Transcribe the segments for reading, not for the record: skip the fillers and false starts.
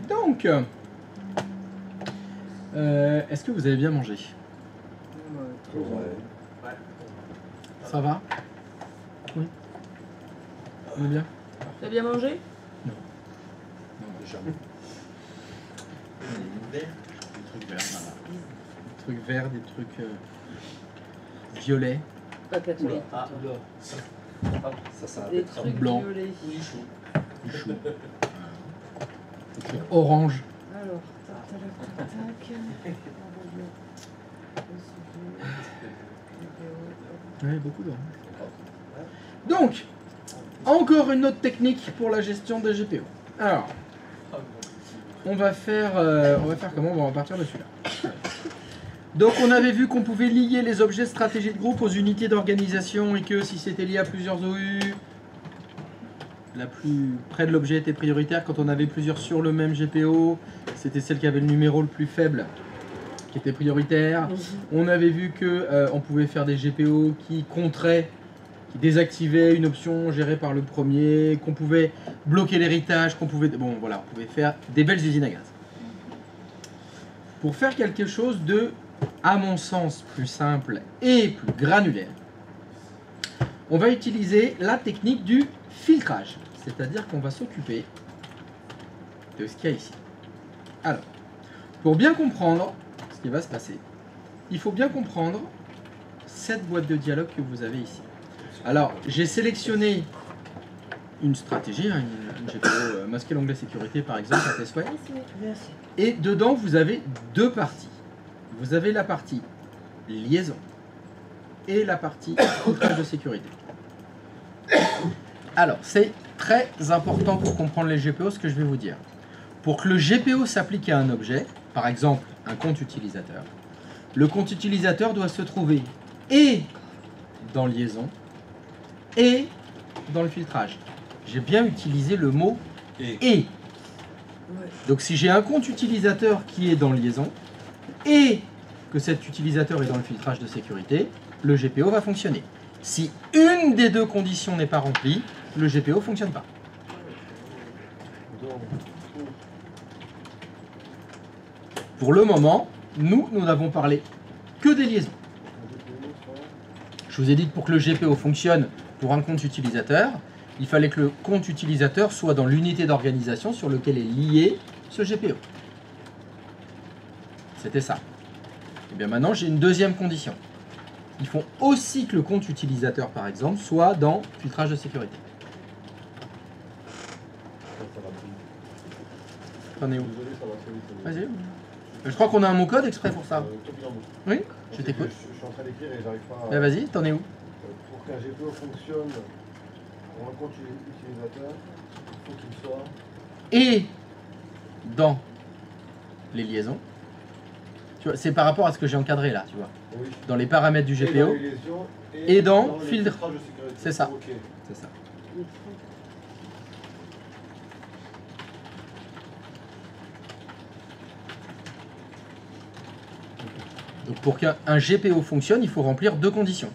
Donc, est-ce que vous avez bien mangé? Ça va? Oui. On est bien? T'as bien mangé? Non. Non, déjà. Des trucs verts, voilà. Des trucs verts, des trucs violets. Pas catholique. Ah, là. Ça Des trucs blanc. violets. Oui, chaud. Du chou. Des trucs orange. Alors, tac, tac, tac. Ouais, beaucoup d'orange. Donc, encore une autre technique pour la gestion des GPO. Alors, on va faire comment? On va partir de celui-là. Donc, on avait vu qu'on pouvait lier les objets stratégie de groupe aux unités d'organisation et que si c'était lié à plusieurs OU, la plus près de l'objet était prioritaire. Quand on avait plusieurs sur le même GPO, c'était celle qui avait le numéro le plus faible qui était prioritaire. On avait vu que on pouvait faire des GPO qui contraient, qui désactivaient une option gérée par le premier, qu'on pouvait bloquer l'héritage, qu'on pouvait... Bon, voilà, on pouvait faire des belles usines à gaz. Pour faire quelque chose de, à mon sens, plus simple et plus granulaire, on va utiliser la technique du filtrage. C'est-à-dire qu'on va s'occuper de ce qu'il y a ici. Alors, pour bien comprendre ce qui va se passer, il faut bien comprendre cette boîte de dialogue que vous avez ici. Alors, j'ai sélectionné une stratégie, hein, une GPO masquer l'onglet sécurité par exemple, à tes souhaits. Et dedans, vous avez deux parties. Vous avez la partie liaison et la partie filtrage de sécurité. Alors, c'est très important pour comprendre les GPO ce que je vais vous dire. Pour que le GPO s'applique à un objet, par exemple un compte utilisateur, le compte utilisateur doit se trouver et dans liaison et dans le filtrage. J'ai bien utilisé le mot et. Donc si j'ai un compte utilisateur qui est dans liaison et que cet utilisateur est dans le filtrage de sécurité, le GPO va fonctionner. Si une des deux conditions n'est pas remplie, le GPO ne fonctionne pas. Pour le moment, nous n'avons parlé que des liaisons. Je vous ai dit que pour que le GPO fonctionne pour un compte utilisateur, il fallait que le compte utilisateur soit dans l'unité d'organisation sur lequel est lié ce GPO. C'était ça. Et bien maintenant, j'ai une deuxième condition. Il faut aussi que le compte utilisateur, par exemple, soit dans filtrage de sécurité. T'en es où? Vas-y. Je crois qu'on a un mot code exprès pour ça. Oui, je t'écoute. Je suis en train d'écrire et j'arrive pas à... Ben vas-y, t'en es où? Pour qu'un GPO fonctionne pour un compte utilisateur, il faut qu'il soit... Et dans les liaisons. Tu vois, c'est par rapport à ce que j'ai encadré là, tu vois. Oui. Dans les paramètres du Et GPO. dans les liaisons Et dans le filtre. filtrage de sécurité. C'est ça. Ok. C'est ça. Donc pour qu'un GPO fonctionne, il faut remplir deux conditions.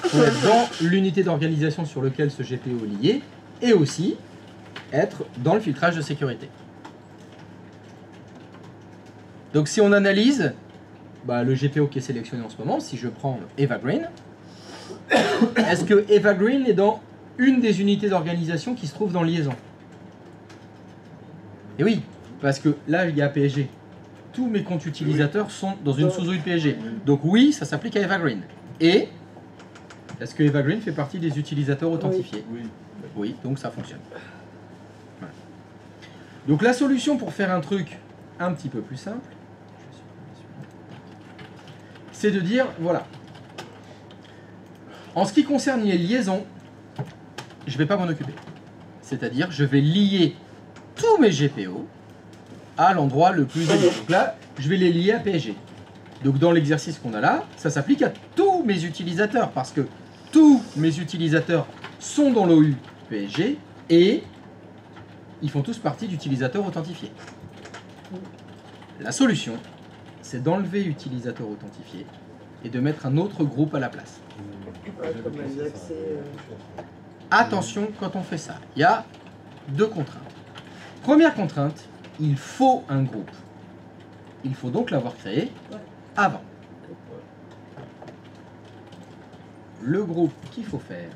Il faut être dans l'unité d'organisation sur laquelle ce GPO est lié et aussi être dans le filtrage de sécurité. Donc si on analyse le GPO qui est sélectionné en ce moment, si je prends EvaGreen, est-ce que EvaGreen est dans une des unités d'organisation qui se trouve dans liaison? Et oui, parce que là il y a PSG. Tous mes comptes utilisateurs sont dans une sous-unité PSG. Donc oui, ça s'applique à EvaGreen. Et est-ce que EvaGreen fait partie des utilisateurs authentifiés? Oui. Oui, donc ça fonctionne. Voilà. Donc la solution pour faire un truc un petit peu plus simple, c'est de dire, voilà, en ce qui concerne les liaisons, je ne vais pas m'en occuper. C'est-à-dire, je vais lier tous mes GPO à l'endroit le plus élevé. Donc là, je vais les lier à PSG. Donc dans l'exercice qu'on a là, ça s'applique à tous mes utilisateurs, parce que tous mes utilisateurs sont dans l'OU PSG et ils font tous partie d'utilisateurs authentifiés. La solution, c'est d'enlever utilisateur authentifié et de mettre un autre groupe à la place. Comme les accès, Attention quand on fait ça, il y a deux contraintes. Première contrainte, il faut un groupe. Il faut donc l'avoir créé avant. Le groupe qu'il faut faire.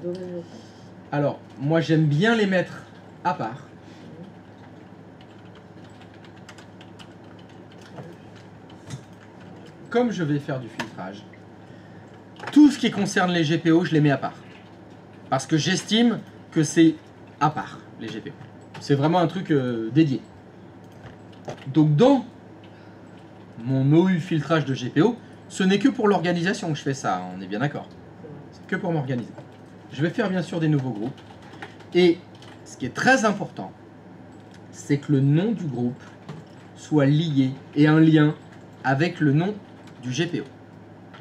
Domaine local. Alors, moi j'aime bien les mettre à part. Comme je vais faire du filtrage, tout ce qui concerne les GPO, je les mets à part. Parce que j'estime que c'est à part, les GPO. C'est vraiment un truc dédié. Donc dans mon OU filtrage de GPO, ce n'est que pour l'organisation que je fais ça, on est bien d'accord. C'est que pour m'organiser. Je vais faire bien sûr des nouveaux groupes. Et ce qui est très important, c'est que le nom du groupe soit lié et un lien avec le nom du GPO.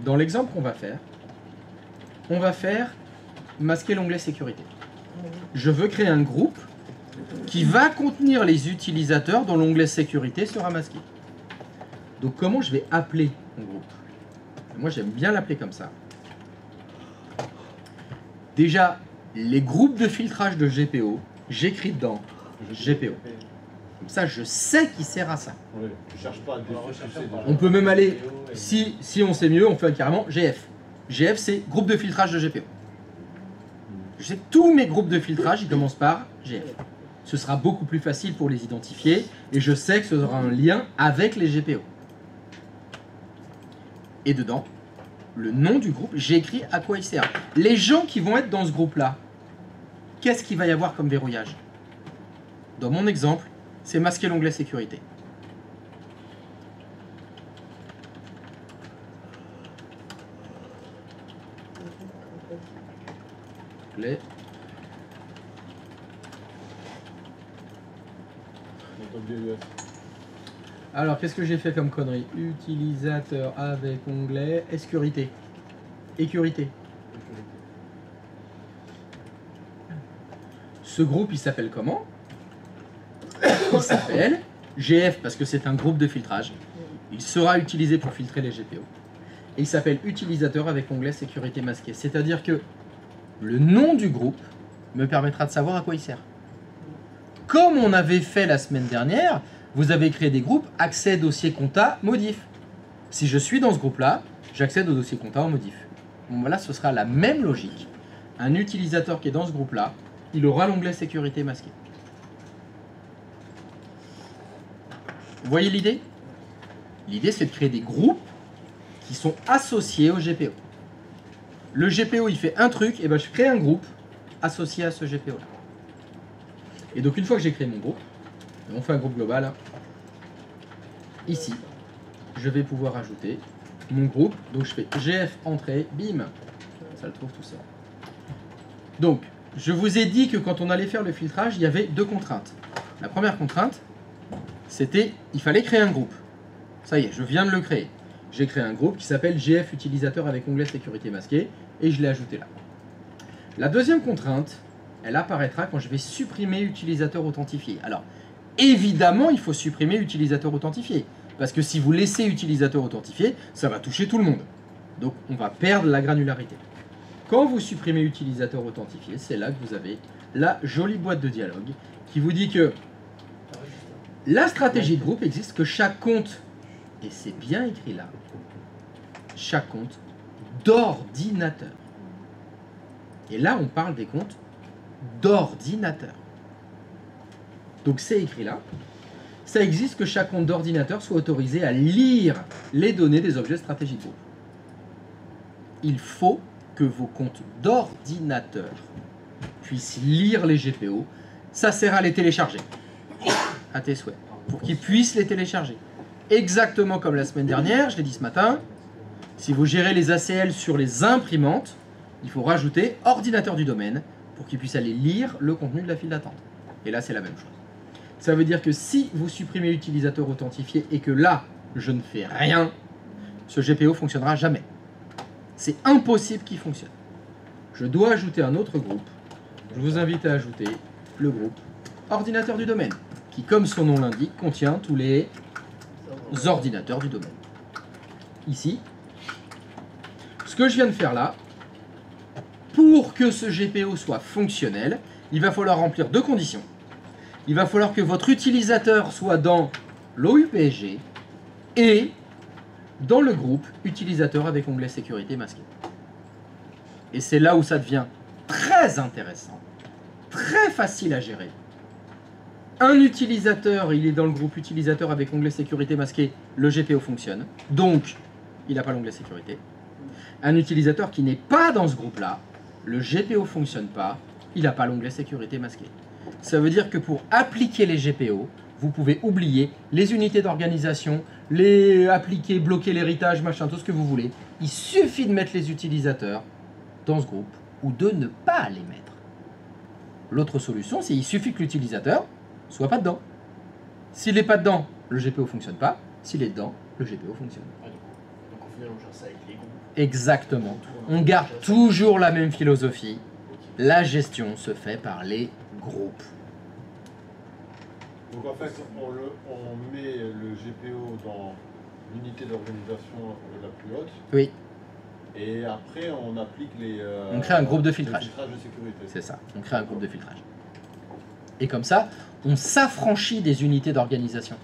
Dans l'exemple qu'on va faire, on va faire masquer l'onglet sécurité. Je veux créer un groupe qui va contenir les utilisateurs dont l'onglet sécurité sera masqué. Donc comment je vais appeler mon groupe? Moi j'aime bien l'appeler comme ça. Déjà, les groupes de filtrage de GPO, j'écris dedans GPO. Comme ça, je sais qui sert à ça. Oui, je cherche pas à défausser. On peut même aller, si on sait mieux, on fait carrément GF. GF, c'est groupe de filtrage de GPO. Je sais que tous mes groupes de filtrage, ils commencent par GF. Ce sera beaucoup plus facile pour les identifier et je sais que ce sera un lien avec les GPO. Et dedans, le nom du groupe, j'ai écrit à quoi il sert. Les gens qui vont être dans ce groupe-là, qu'est-ce qu'il va y avoir comme verrouillage? Dans mon exemple, c'est masquer l'onglet sécurité. Onglet. Alors, qu'est-ce que j'ai fait comme connerie? Utilisateur avec onglet sécurité. Sécurité. Ce groupe, il s'appelle comment? Il s'appelle GF parce que c'est un groupe de filtrage. Il sera utilisé pour filtrer les GPO. Et il s'appelle utilisateur avec onglet sécurité masqué. C'est-à-dire que le nom du groupe me permettra de savoir à quoi il sert. Comme on avait fait la semaine dernière, vous avez créé des groupes accès dossier compta modif. Si je suis dans ce groupe-là, j'accède au dossier compta en modif. Bon, voilà, ce sera la même logique. Un utilisateur qui est dans ce groupe-là, il aura l'onglet sécurité masqué. Vous voyez l'idée? L'idée, c'est de créer des groupes qui sont associés au GPO. Le GPO, il fait un truc, et ben je crée un groupe associé à ce GPO-là. Et donc, une fois que j'ai créé mon groupe, on fait un groupe global. Hein. Ici, je vais pouvoir ajouter mon groupe. Donc, je fais GF entrée, bim, ça le trouve tout seul. Donc, je vous ai dit que quand on allait faire le filtrage, il y avait deux contraintes. La première contrainte, c'était il fallait créer un groupe. Ça y est, je viens de le créer. J'ai créé un groupe qui s'appelle GF utilisateur avec onglet sécurité masqué et je l'ai ajouté là. La deuxième contrainte, elle apparaîtra quand je vais supprimer utilisateur authentifié. Alors, évidemment, il faut supprimer utilisateur authentifié. Parce que si vous laissez utilisateur authentifié, ça va toucher tout le monde. Donc, on va perdre la granularité. Quand vous supprimez utilisateur authentifié, c'est là que vous avez la jolie boîte de dialogue qui vous dit que la stratégie de groupe existe, que chaque compte, et c'est bien écrit là, chaque compte d'ordinateur. Et là, on parle des comptes d'ordinateur. Donc c'est écrit là. Ça existe que chaque compte d'ordinateur soit autorisé à lire les données des objets stratégie de groupe. Il faut que vos comptes d'ordinateur puissent lire les GPO. Ça sert à les télécharger. À tes souhaits. Pour qu'ils puissent les télécharger. Exactement comme la semaine dernière, je l'ai dit ce matin, si vous gérez les ACL sur les imprimantes, il faut rajouter ordinateur du domaine pour qu'ils puissent aller lire le contenu de la file d'attente. Et là, c'est la même chose. Ça veut dire que si vous supprimez utilisateur authentifié et que là, je ne fais rien, ce GPO ne fonctionnera jamais. C'est impossible qu'il fonctionne. Je dois ajouter un autre groupe. Je vous invite à ajouter le groupe ordinateur du domaine, qui, comme son nom l'indique, contient tous les ordinateurs du domaine. Ici, ce que je viens de faire là, pour que ce GPO soit fonctionnel, il va falloir remplir deux conditions. il va falloir que votre utilisateur soit dans l'OUPSG et dans le groupe utilisateur avec onglet sécurité masqué. Et c'est là où ça devient très intéressant, très facile à gérer. Un utilisateur, il est dans le groupe utilisateur avec onglet sécurité masqué, le GPO fonctionne, donc il n'a pas l'onglet sécurité. Un utilisateur qui n'est pas dans ce groupe-là, le GPO ne fonctionne pas, il n'a pas l'onglet sécurité masqué. Ça veut dire que pour appliquer les GPO, vous pouvez oublier les unités d'organisation, les appliquer, bloquer l'héritage, machin, tout ce que vous voulez. Il suffit de mettre les utilisateurs dans ce groupe ou de ne pas les mettre. L'autre solution, c'est qu'il suffit que l'utilisateur soit pas dedans. S'il n'est pas dedans, le GPO ne fonctionne pas. S'il est dedans, le GPO fonctionne. Donc au final, on gère ça avec les groupes. Exactement. On garde toujours la même philosophie. La gestion se fait par les groupes. Donc en fait, on met le GPO dans l'unité d'organisation la plus haute. Oui, Et après, on applique les... on crée un groupe de filtrage. de sécurité. C'est ça, on crée un groupe de filtrage. Et comme ça, on s'affranchit des unités d'organisation.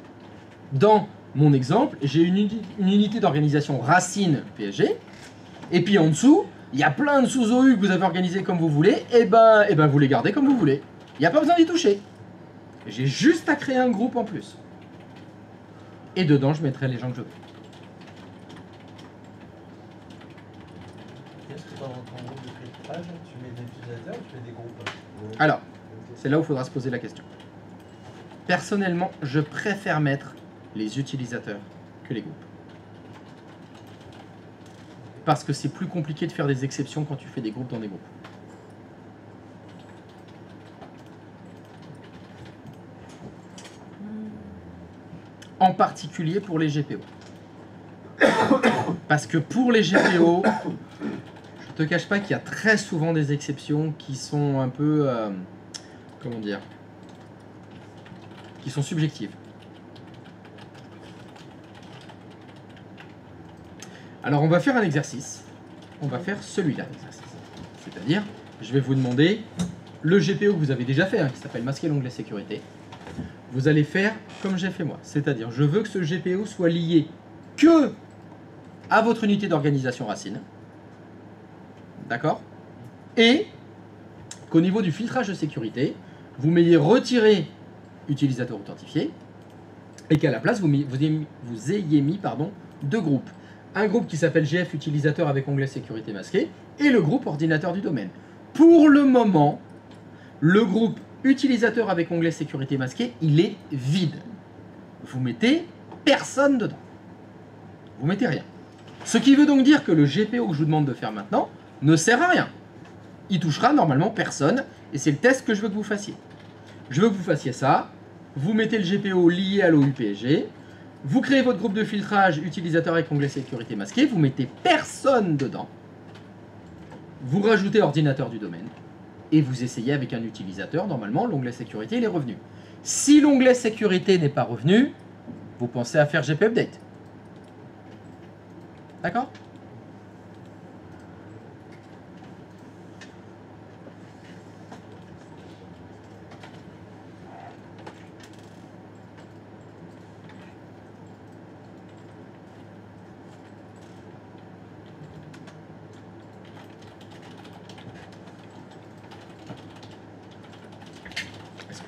Dans mon exemple, j'ai une unité d'organisation racine PSG, et puis en dessous, il y a plein de sous-OU que vous avez organisés comme vous voulez, et ben vous les gardez comme vous voulez. Il n'y a pas besoin d'y toucher. J'ai juste à créer un groupe en plus. Et dedans, je mettrai les gens que je veux. Est-ce que dans ton groupe de filtrage, tu mets des utilisateurs ou tu mets des groupes? Alors, c'est là où il faudra se poser la question. Personnellement, je préfère mettre les utilisateurs que les groupes. Parce que c'est plus compliqué de faire des exceptions quand tu fais des groupes dans des groupes. En particulier pour les GPO. Parce que pour les GPO, je te cache pas qu'il y a très souvent des exceptions qui sont un peu... comment dire, qui sont subjectives. Alors on va faire un exercice. On va faire celui-là l'exercice. C'est-à-dire, je vais vous demander le GPO que vous avez déjà fait, hein, qui s'appelle masquer l'onglet sécurité. Vous allez faire comme j'ai fait moi. C'est-à-dire, je veux que ce GPO soit lié que à votre unité d'organisation racine. D'accord? Et qu'au niveau du filtrage de sécurité, vous m'ayez retiré utilisateur authentifié et qu'à la place, vous ayez mis deux groupes. Un groupe qui s'appelle GF utilisateur avec onglet sécurité masqué et le groupe ordinateur du domaine. Pour le moment, le groupe utilisateur avec onglet sécurité masqué, il est vide. Vous mettez personne dedans. Vous mettez rien. Ce qui veut donc dire que le GPO que je vous demande de faire maintenant ne sert à rien. Il touchera normalement personne et c'est le test que je veux que vous fassiez. Je veux que vous fassiez ça. Vous mettez le GPO lié à l'OUPSG. Vous créez votre groupe de filtrage utilisateur avec onglet sécurité masqué. Vous mettez personne dedans. Vous rajoutez ordinateur du domaine. Et vous essayez avec un utilisateur. Normalement, l'onglet sécurité, il est revenu. Si l'onglet sécurité n'est pas revenu, vous pensez à faire GP Update. D'accord ?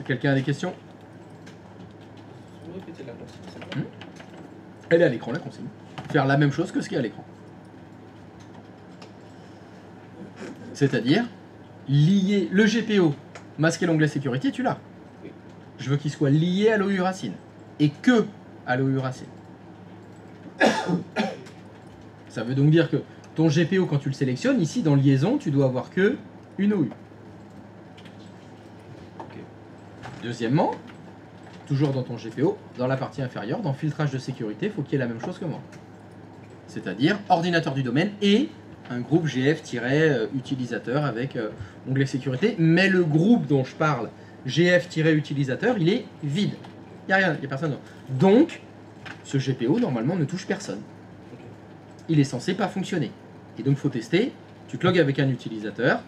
Quelqu'un a des questions? Répétez la consigne, c'est quoi? Elle est à l'écran, la consigne. Faire la même chose que ce qui est à l'écran. C'est-à-dire, lier le GPO, masquer l'onglet sécurité, tu l'as. Oui. Je veux qu'il soit lié à l'OU racine. Et que à l'OU racine. Ça veut donc dire que ton GPO, quand tu le sélectionnes, ici, dans liaison, tu dois avoir que une OU. Deuxièmement, toujours dans ton GPO, dans la partie inférieure, dans filtrage de sécurité, il faut qu'il y ait la même chose que moi. C'est-à-dire ordinateur du domaine et un groupe GF-utilisateur avec onglet sécurité. Mais le groupe dont je parle, GF-utilisateur, il est vide. Il n'y a rien, il n'y a personne dedans. Donc, ce GPO, normalement, ne touche personne. Il est censé pas fonctionner. Et donc, il faut tester. Tu te logs avec un utilisateur.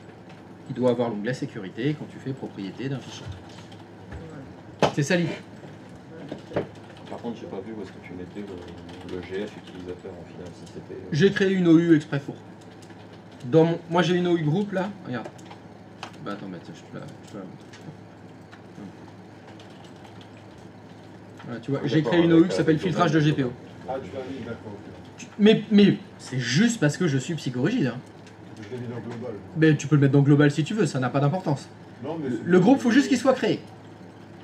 Il doit avoir l'onglet sécurité quand tu fais propriété d'un fichier. C'est ça l'idée. Par contre, j'ai pas vu où est-ce que tu mettais le GF utilisateur en final, si c'était... J'ai créé une OU exprès pour. Moi j'ai une OU groupe là, regarde. Bah attends, je peux la Voilà, tu vois, j'ai créé une OU qui s'appelle filtrage de GPO. Ah, tu l'as mis, d'accord, ok. Mais c'est juste parce que je suis psychorigide. Hein. Je l'ai mis dans Global. Mais tu peux le mettre dans Global si tu veux, ça n'a pas d'importance. Non, mais Le groupe, faut juste qu'il soit créé.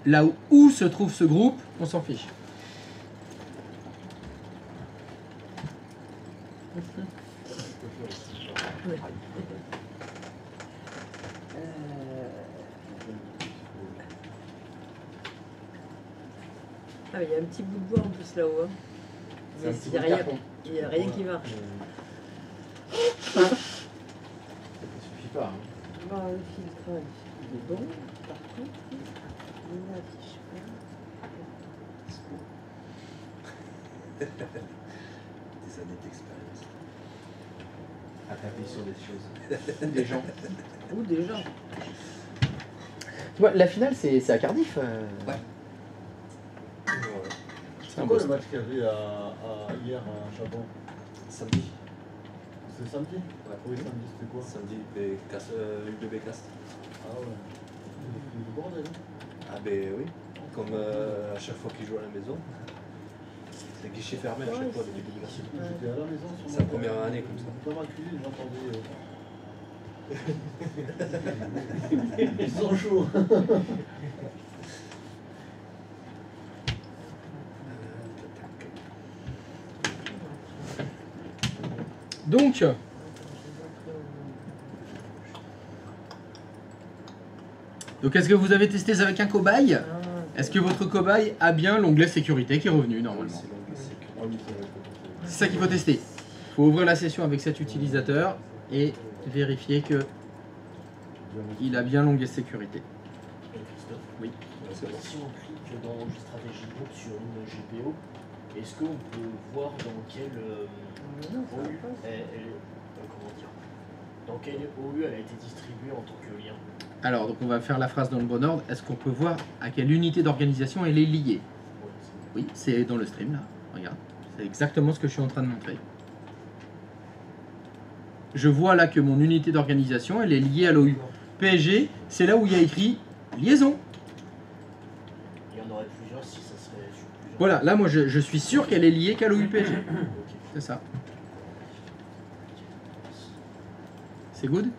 Là où se trouve ce groupe, on s'en fiche. Ouais. Ah, mais il y a un petit bout de bois en plus là-haut. Hein. C'est un Mais petit il n'y a bout de rien, carton. il y a rien qui marche. Ça suffit pas. Hein. Bon, le filtrage, il est bon. Par contre, il n'affiche pas. Des années d'expérience. À taper sur des choses. Ou des gens. Ou déjà. Tu vois, la finale, c'est à Cardiff. Ouais. C'est quoi le match qu'il y avait hier à Chabon? Samedi. C'est samedi? Ouais. Oui, samedi, c'était quoi? Samedi, UBB Cast. Ah ouais. C'est du bordel. Ah ben oui, comme à chaque fois qu'ils jouent à la maison. C'est guichet fermé à chaque fois le début de la saison. J'étais à la maison sur C'est la première année comme ça. Dans ma cuisine, j'entendais. Ils sont chauds. Donc est-ce que vous avez testé ça avec un cobaye? Est-ce que votre cobaye a bien l'onglet sécurité qui est revenu normalement? C'est long, mais c'est que- Ah oui, c'est vrai. C'est ça qu'il faut tester. Il faut ouvrir la session avec cet utilisateur et vérifier que il a bien l'onglet sécurité. Christophe, Oui. c'est bon. si on clique dans stratégie groupe sur une GPO, est-ce qu'on peut voir dans quelle Non, ça va OU pas. comment dire, dans quelle OU elle a été distribuée en tant que lien? Alors, donc on va faire la phrase dans le bon ordre. Est-ce qu'on peut voir à quelle unité d'organisation elle est liée? Ouais, c'est- Oui, c'est dans le stream là. Regarde. C'est exactement ce que je suis en train de montrer. Je vois là que mon unité d'organisation, elle est liée à l'OU. PSG, c'est là où il y a écrit liaison. Il y en aurait plusieurs si ça serait sur plusieurs. Voilà, là moi je suis sûr qu'elle est liée qu'à l'OU PSG. Ok. C'est ça. C'est good?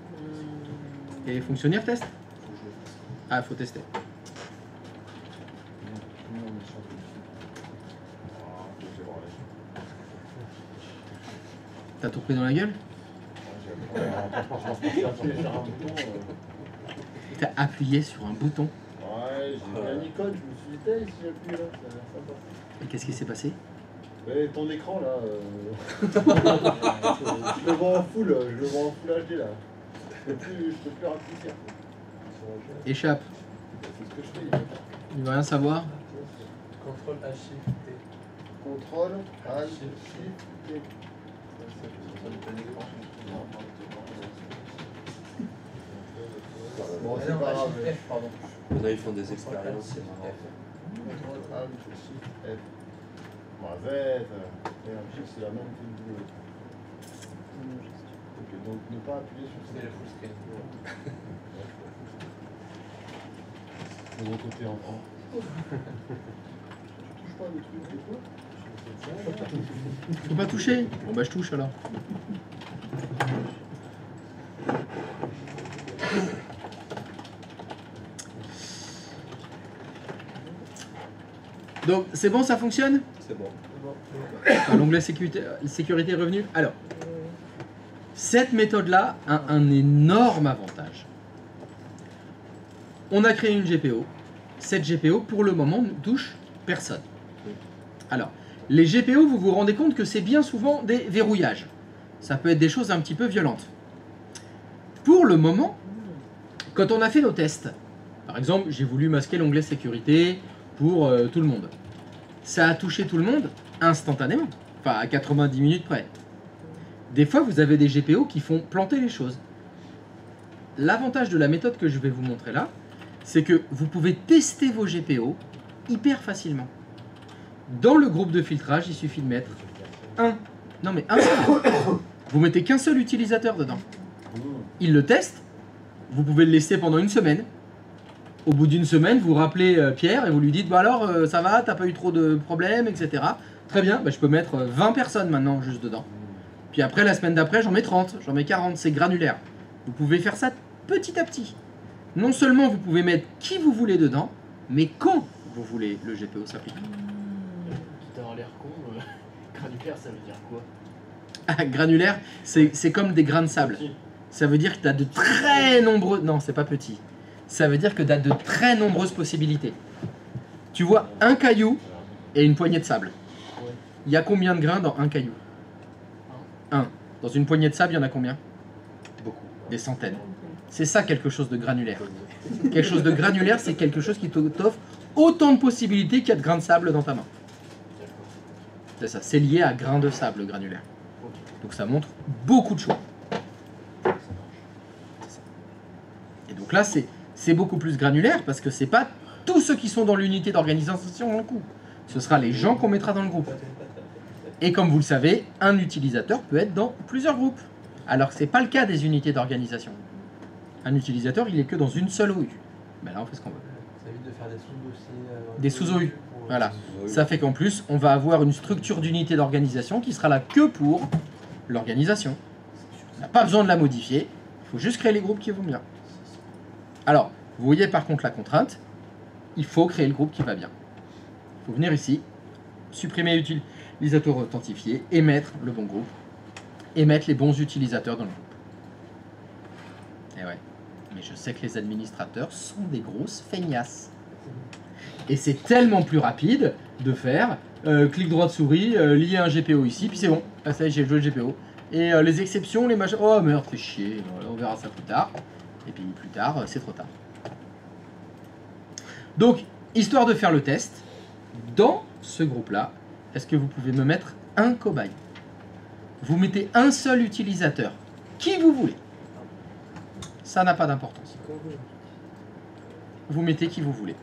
Et fonctionnaire test? Faut que je le fasse. Ah, faut tester. T'as tout pris dans la gueule? T'as appuyé sur un bouton. Ouais, j'ai vu un icône, je me suis dit, si j'appuie là, ça a l'air sympa. Et qu'est-ce qui s'est passé? Mais ton écran là, je le vois en full, je le vois en full HD là. Je peux plus raccourcir. Échappe. C'est ce que je fais. Il veut rien savoir. Contrôle H Shift T. Contrôle, Alt, Shift, T. Bon, c'est Non, pas grave. H Shift F, pardon. Maintenant ils font des expériences, c'est marrant. Contrôle, Alt, Shift, F. Mazette. Merde, c'est la même que le bleu. Ok, donc ne pas appuyer sur C'est le full screen. de mon côté en grand. Tu touches pas le truc des fois? Faut pas toucher? Bon bah je touche alors. Donc c'est bon, ça fonctionne? C'est bon. Enfin, l'onglet sécurité est revenu. Alors, cette méthode-là a un énorme avantage. On a créé une GPO. Cette GPO, pour le moment, ne touche personne. Alors, les GPO, vous vous rendez compte que c'est bien souvent des verrouillages. Ça peut être des choses un petit peu violentes. Pour le moment, quand on a fait nos tests, par exemple, j'ai voulu masquer l'onglet sécurité pour tout le monde. Ça a touché tout le monde instantanément, enfin à 90 minutes près. Des fois, vous avez des GPO qui font planter les choses. L'avantage de la méthode que je vais vous montrer là, c'est que vous pouvez tester vos GPO hyper facilement. Dans le groupe de filtrage, il suffit de mettre un seul. Vous mettez qu'un seul utilisateur dedans. Il le teste, vous pouvez le laisser pendant une semaine. Au bout d'une semaine, vous rappelez Pierre et vous lui dites bah alors ça va, t'as pas eu trop de problèmes, etc. Très bien, bah, je peux mettre 20 personnes maintenant juste dedans. Puis après, la semaine d'après, j'en mets 30, j'en mets 40, c'est granulaire. Vous pouvez faire ça petit à petit. Non seulement vous pouvez mettre qui vous voulez dedans, mais quand vous voulez le GPO s'applique. Quitte à avoir l'air con, granulaire ça veut dire quoi? Ah, granulaire, c'est comme des grains de sable. Ça veut dire que tu as de très nombreux... Non, c'est pas petit. Ça veut dire que tu as de très nombreuses possibilités. Tu vois un caillou et une poignée de sable. Il y a combien de grains dans un caillou? Un. Dans une poignée de sable, il y en a combien? Beaucoup. Des centaines. C'est ça quelque chose de granulaire. Quelque chose de granulaire, c'est quelque chose qui t'offre autant de possibilités qu'il y a de grains de sable dans ta main. C'est ça, c'est lié à grains de sable granulaire. Donc ça montre beaucoup de choix. Et donc là, c'est beaucoup plus granulaire parce que c'est pas tous ceux qui sont dans l'unité d'organisation dans le coup. Ce sera les gens qu'on mettra dans le groupe. Et comme vous le savez, un utilisateur peut être dans plusieurs groupes. Alors que ce n'est pas le cas des unités d'organisation. Un utilisateur, il est que dans une seule OU. Ben là, on fait ce qu'on veut. Ça évite de faire des sous-dossiers. Des sous-OU. pour- Voilà. Ça fait qu'en plus, on va avoir une structure d'unité d'organisation qui sera là que pour l'organisation. On n'a pas besoin de la modifier. Il faut juste créer les groupes qui vont bien. Alors, vous voyez par contre la contrainte. Il faut créer le groupe qui va bien. Il faut venir ici, supprimer utilisateur authentifié et mettre le bon groupe. Et mettre les bons utilisateurs dans le groupe. Et ouais. Mais je sais que les administrateurs sont des grosses feignasses. Et c'est tellement plus rapide de faire clic droit de souris, lier un GPO ici, puis c'est bon. Ah, ça y est, j'ai joué le GPO. Et les exceptions, les machins. Oh merde, fais chier. Voilà, on verra ça plus tard. Et puis plus tard, c'est trop tard. Donc, histoire de faire le test, dans ce groupe-là, est-ce que vous pouvez me mettre un cobaye? Vous mettez un seul utilisateur, qui vous voulez. Ça n'a pas d'importance. Vous mettez qui vous voulez.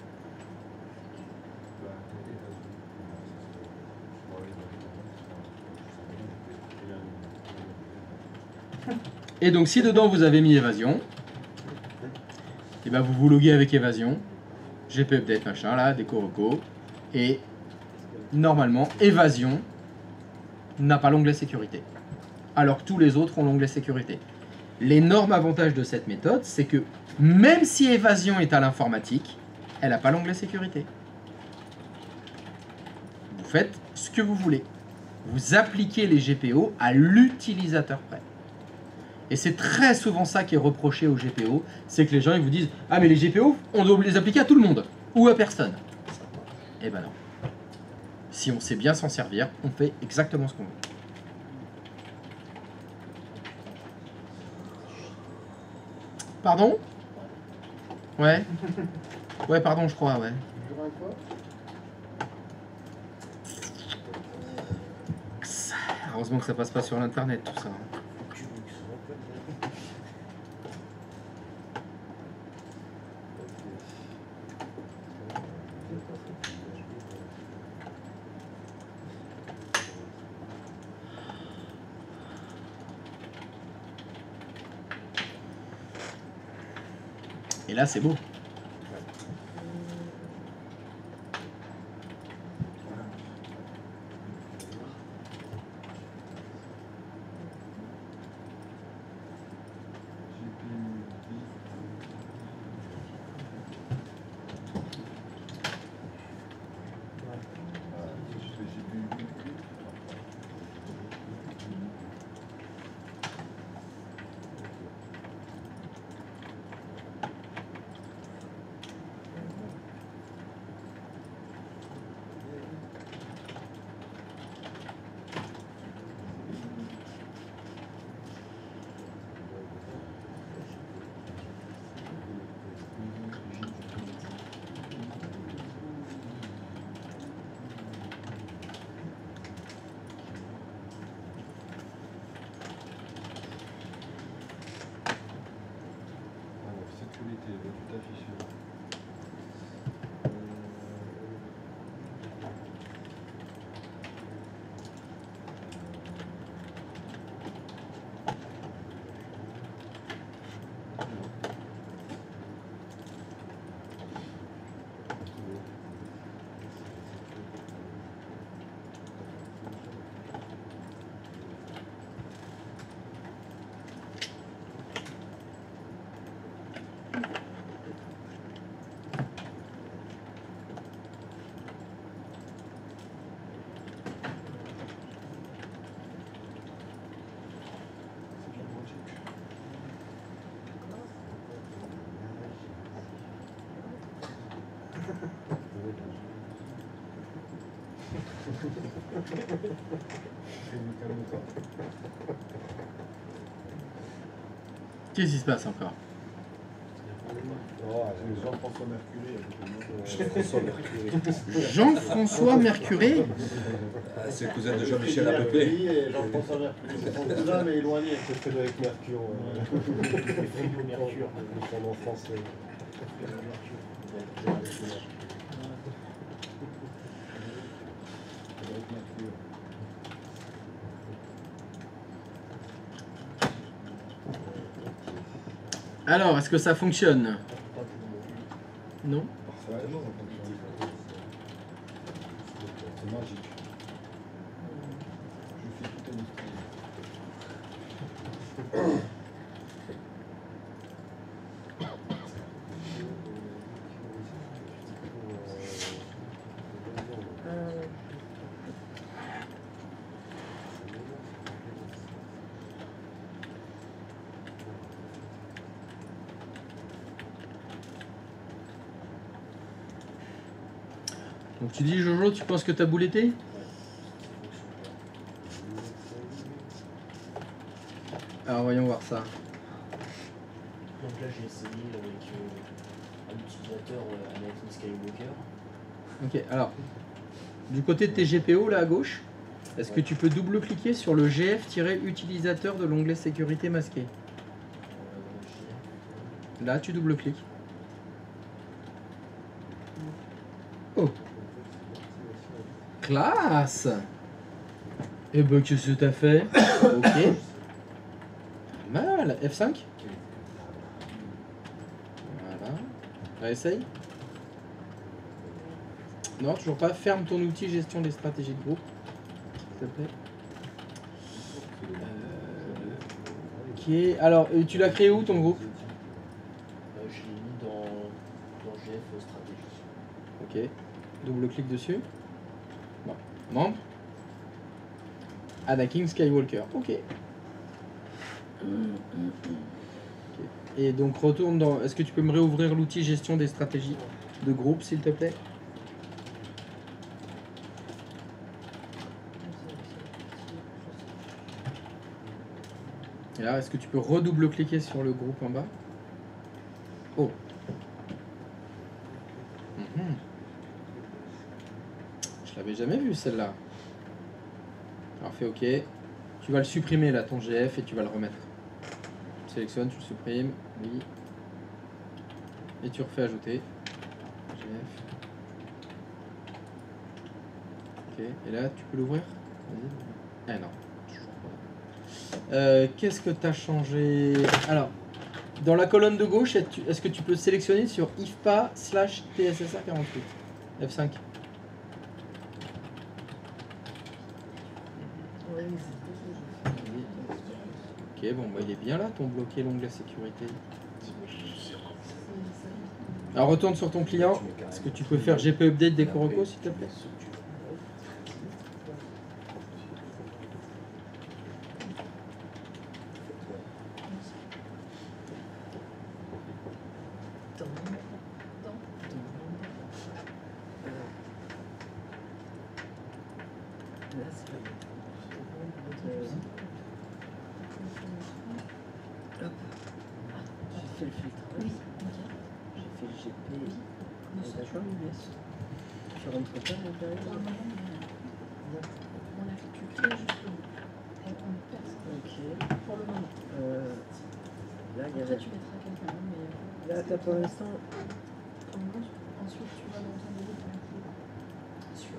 Et donc si dedans vous avez mis évasion, et ben vous vous loguez avec évasion, GP update machin là, déco reco, et normalement évasion n'a pas l'onglet sécurité, alors que tous les autres ont l'onglet sécurité. L'énorme avantage de cette méthode, c'est que même si évasion est à l'informatique, elle n'a pas l'onglet sécurité. Vous faites ce que vous voulez. Vous appliquez les GPO à l'utilisateur près. Et c'est très souvent ça qui est reproché aux GPO, c'est que les gens ils vous disent « Ah mais les GPO, on doit les appliquer à tout le monde, ou à personne. » Eh ben non. Si on sait bien s'en servir, on fait exactement ce qu'on veut. Pardon? Ouais. Ouais, pardon, je crois, ouais. Heureusement que ça passe pas sur l'internet tout ça. Et là, c'est beau. Calme-toi. Qu'est-ce qui se passe encore? Oh, c'est Jean-François Mercury. François Mercury. Jean-François Mercury? C'est le cousin de Jean-Michel à peu près. Mercury et Jean-François Mercury. C'est son cousin, mais éloigné. C'est Frédéric Mercure. Frédéric Mercure. Son enfance. Frédéric Mercury. Alors, est-ce que ça fonctionne? Non? Parfaitement. C'est magique. Je fais tout un esprit. Donc tu dis Jojo, tu penses que t'as bouletté? Alors voyons voir ça. Donc là j'ai essayé avec un utilisateur Anakin Skywalker. Ok, alors, du côté de tes GPO là à gauche, est-ce que tu peux double-cliquer sur le GF-utilisateur de l'onglet sécurité masqué? Là, tu double-cliques. Oh! Classe! Et ben, qu'est-ce que t'as fait? Ok. Pas mal. F5? Voilà. Réessaye. Non, toujours pas. Ferme ton outil gestion des stratégies de groupe. S'il te plaît. Ok. Alors, tu l'as créé où ton groupe? Je l'ai mis dans GF stratégie. Ok. Double-clic dessus. Bon. Membre. Anakin Skywalker. Ok. Et donc retourne dans... Est-ce que tu peux me réouvrir l'outil gestion des stratégies de groupe s'il te plaît? Et là, est-ce que tu peux redouble-cliquer sur le groupe en bas? Oh. Mhm. Je l'avais jamais vu celle-là. Alors fais OK. Tu vas le supprimer là, ton GF, et tu vas le remettre. Tu sélectionnes, tu le supprimes, oui. Et tu refais ajouter. GF. Ok, et là tu peux l'ouvrir? Vas-y. Ah non, toujours pas. Qu'est-ce que tu as changé? Alors, dans la colonne de gauche, est-ce que tu peux sélectionner sur IFPA/TSSA48? F5. Ok, bon, bah, il est bien là, ton bloqué l'onglet sécurité. Alors, retourne sur ton client. Est-ce que tu peux faire GP Update des Coroco, s'il te plaît? J'ai fait le filtrage. J'ai fait le GP. D'accord. Tu rentres pas à l'intérieur? On a fait tu crées juste Ok. pour le moment. Là, il y Après avait. tu mettras quelqu'un, mais Là, t'as pour l'instant. pour le moment, ensuite tu vas dans ton groupe sur sur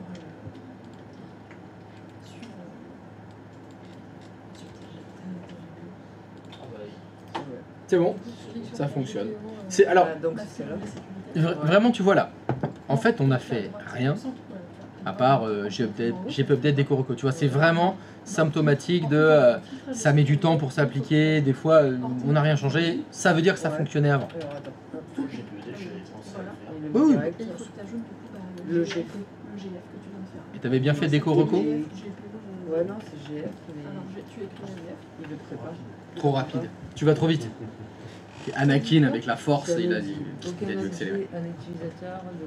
Ah bah oui. C'est bon, ça fonctionne. C'est alors Donc, c'est là. vraiment, tu vois là. En fait, on n'a fait rien à part GP Update des Coroco. Tu vois, c'est vraiment symptomatique de ça met du temps pour s'appliquer. Des fois, on n'a rien changé. Ça veut dire que ça fonctionnait avant. Alors, attends. Pour le GPD, j'avais pensé à le faire. Et Oui, oui. direct. Et il faut que tu ajoutes du coup Le GF GF. que tu viens de faire. Et t'avais bien fait des Coroco? Ouais, non, c'est GF, mais Alors tu écris un GF. il le prépare. Trop rapide. Tu vas trop vite. Et Anakin, avec la force, il a dû Aucun accélérer. un utilisateur de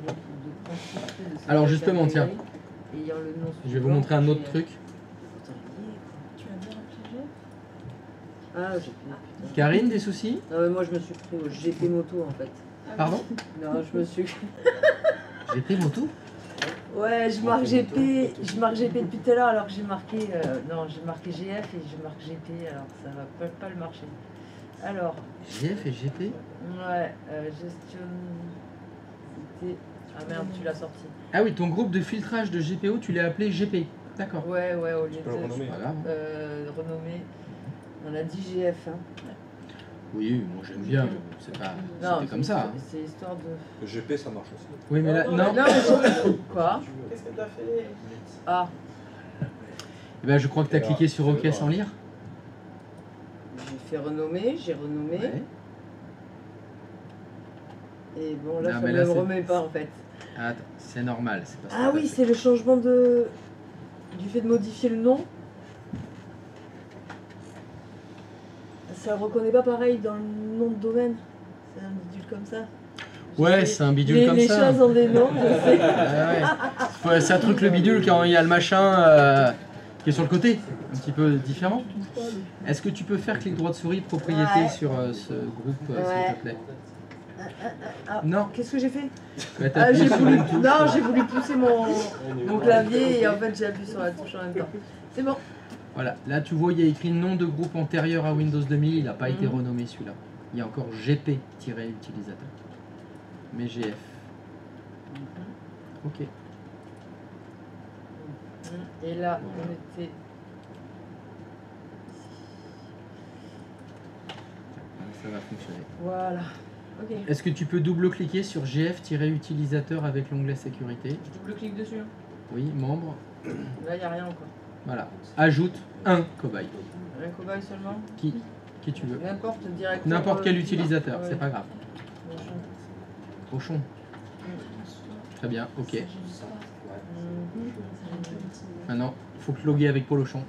principe de Alors, justement, tiens. ayant le nom Je vais vous montrer un autre truc. Putain, il y est, quoi. Tu as bien appelé Jeff? Ah, j'ai fait. Putain. Karine, des soucis? Non, mais moi je me suis pris au GP moto en fait. Pardon? Non, je me suis. GP moto? Ouais, je marque GP depuis tout à l'heure alors que j'ai marqué. Non, j'ai marqué GF et je marque GP alors ça va pas le marcher. Alors, GF et GP? ouais, gestion. C'était. Ah merde, tu l'as sorti. Ah oui, ton groupe de filtrage de GPO, tu l'as appelé GP. D'accord. Ouais, au lieu Tu peux le renommer. Voilà. renommé. On a dit GF. Hein. Oui, moi j'aime bien. C'est pas. Non, C'était comme ça. Hein. C'est histoire de. Le GP, ça marche aussi. Oui, mais là, non. Non, mais quoi? Qu'est-ce que t'as fait? Ah, Eh ben, je crois que tu as cliqué sur OK sans lire. j'ai fait renommer, j'ai renommé. Ouais. Et bon, là, Non, ça mais ne là, me c'est- remet pas en fait. Attends, c'est normal. C'est pas Ah oui, c'est le changement de. Du fait de modifier le nom. Ça ne reconnaît pas pareil dans le nom de domaine. C'est un bidule comme ça. Ouais, c'est un bidule les, comme les ça. choses ont des noms, je sais. Ouais. C'est un truc le bidule quand il y a le machin qui est sur le côté, un petit peu différent. Est-ce que tu peux faire clic droit de souris propriété Ouais. sur ce groupe s'il Ouais. te plaît? Ah, Non, qu'est-ce que j'ai fait? bah, t'as Ah, appuyé j'ai sur voulu... une touche. Non, j'ai voulu pousser mon clavier et en fait j'ai appuyé sur la touche en même temps. C'est bon. Voilà, là tu vois il y a écrit nom de groupe antérieur à Windows 2000, il n'a pas été Mhm. renommé celui-là. Il y a encore GP-utilisateur. Mais GF. Ok. Et là, on était. Ça va fonctionner. Voilà. Ok. Est-ce que tu peux double-cliquer sur GF-utilisateur avec l'onglet sécurité? Je double-clique dessus. Oui, membre. Là, il n'y a rien encore. Voilà. Ajoute un cobaye. Un cobaye seulement. Qui tu veux. N'importe directeur. N'importe quel utilisateur, Ouais. c'est pas grave. Bonjour. Pochon. Très bien, ok. Mhm. Maintenant, il faut te loguer avec Polochon.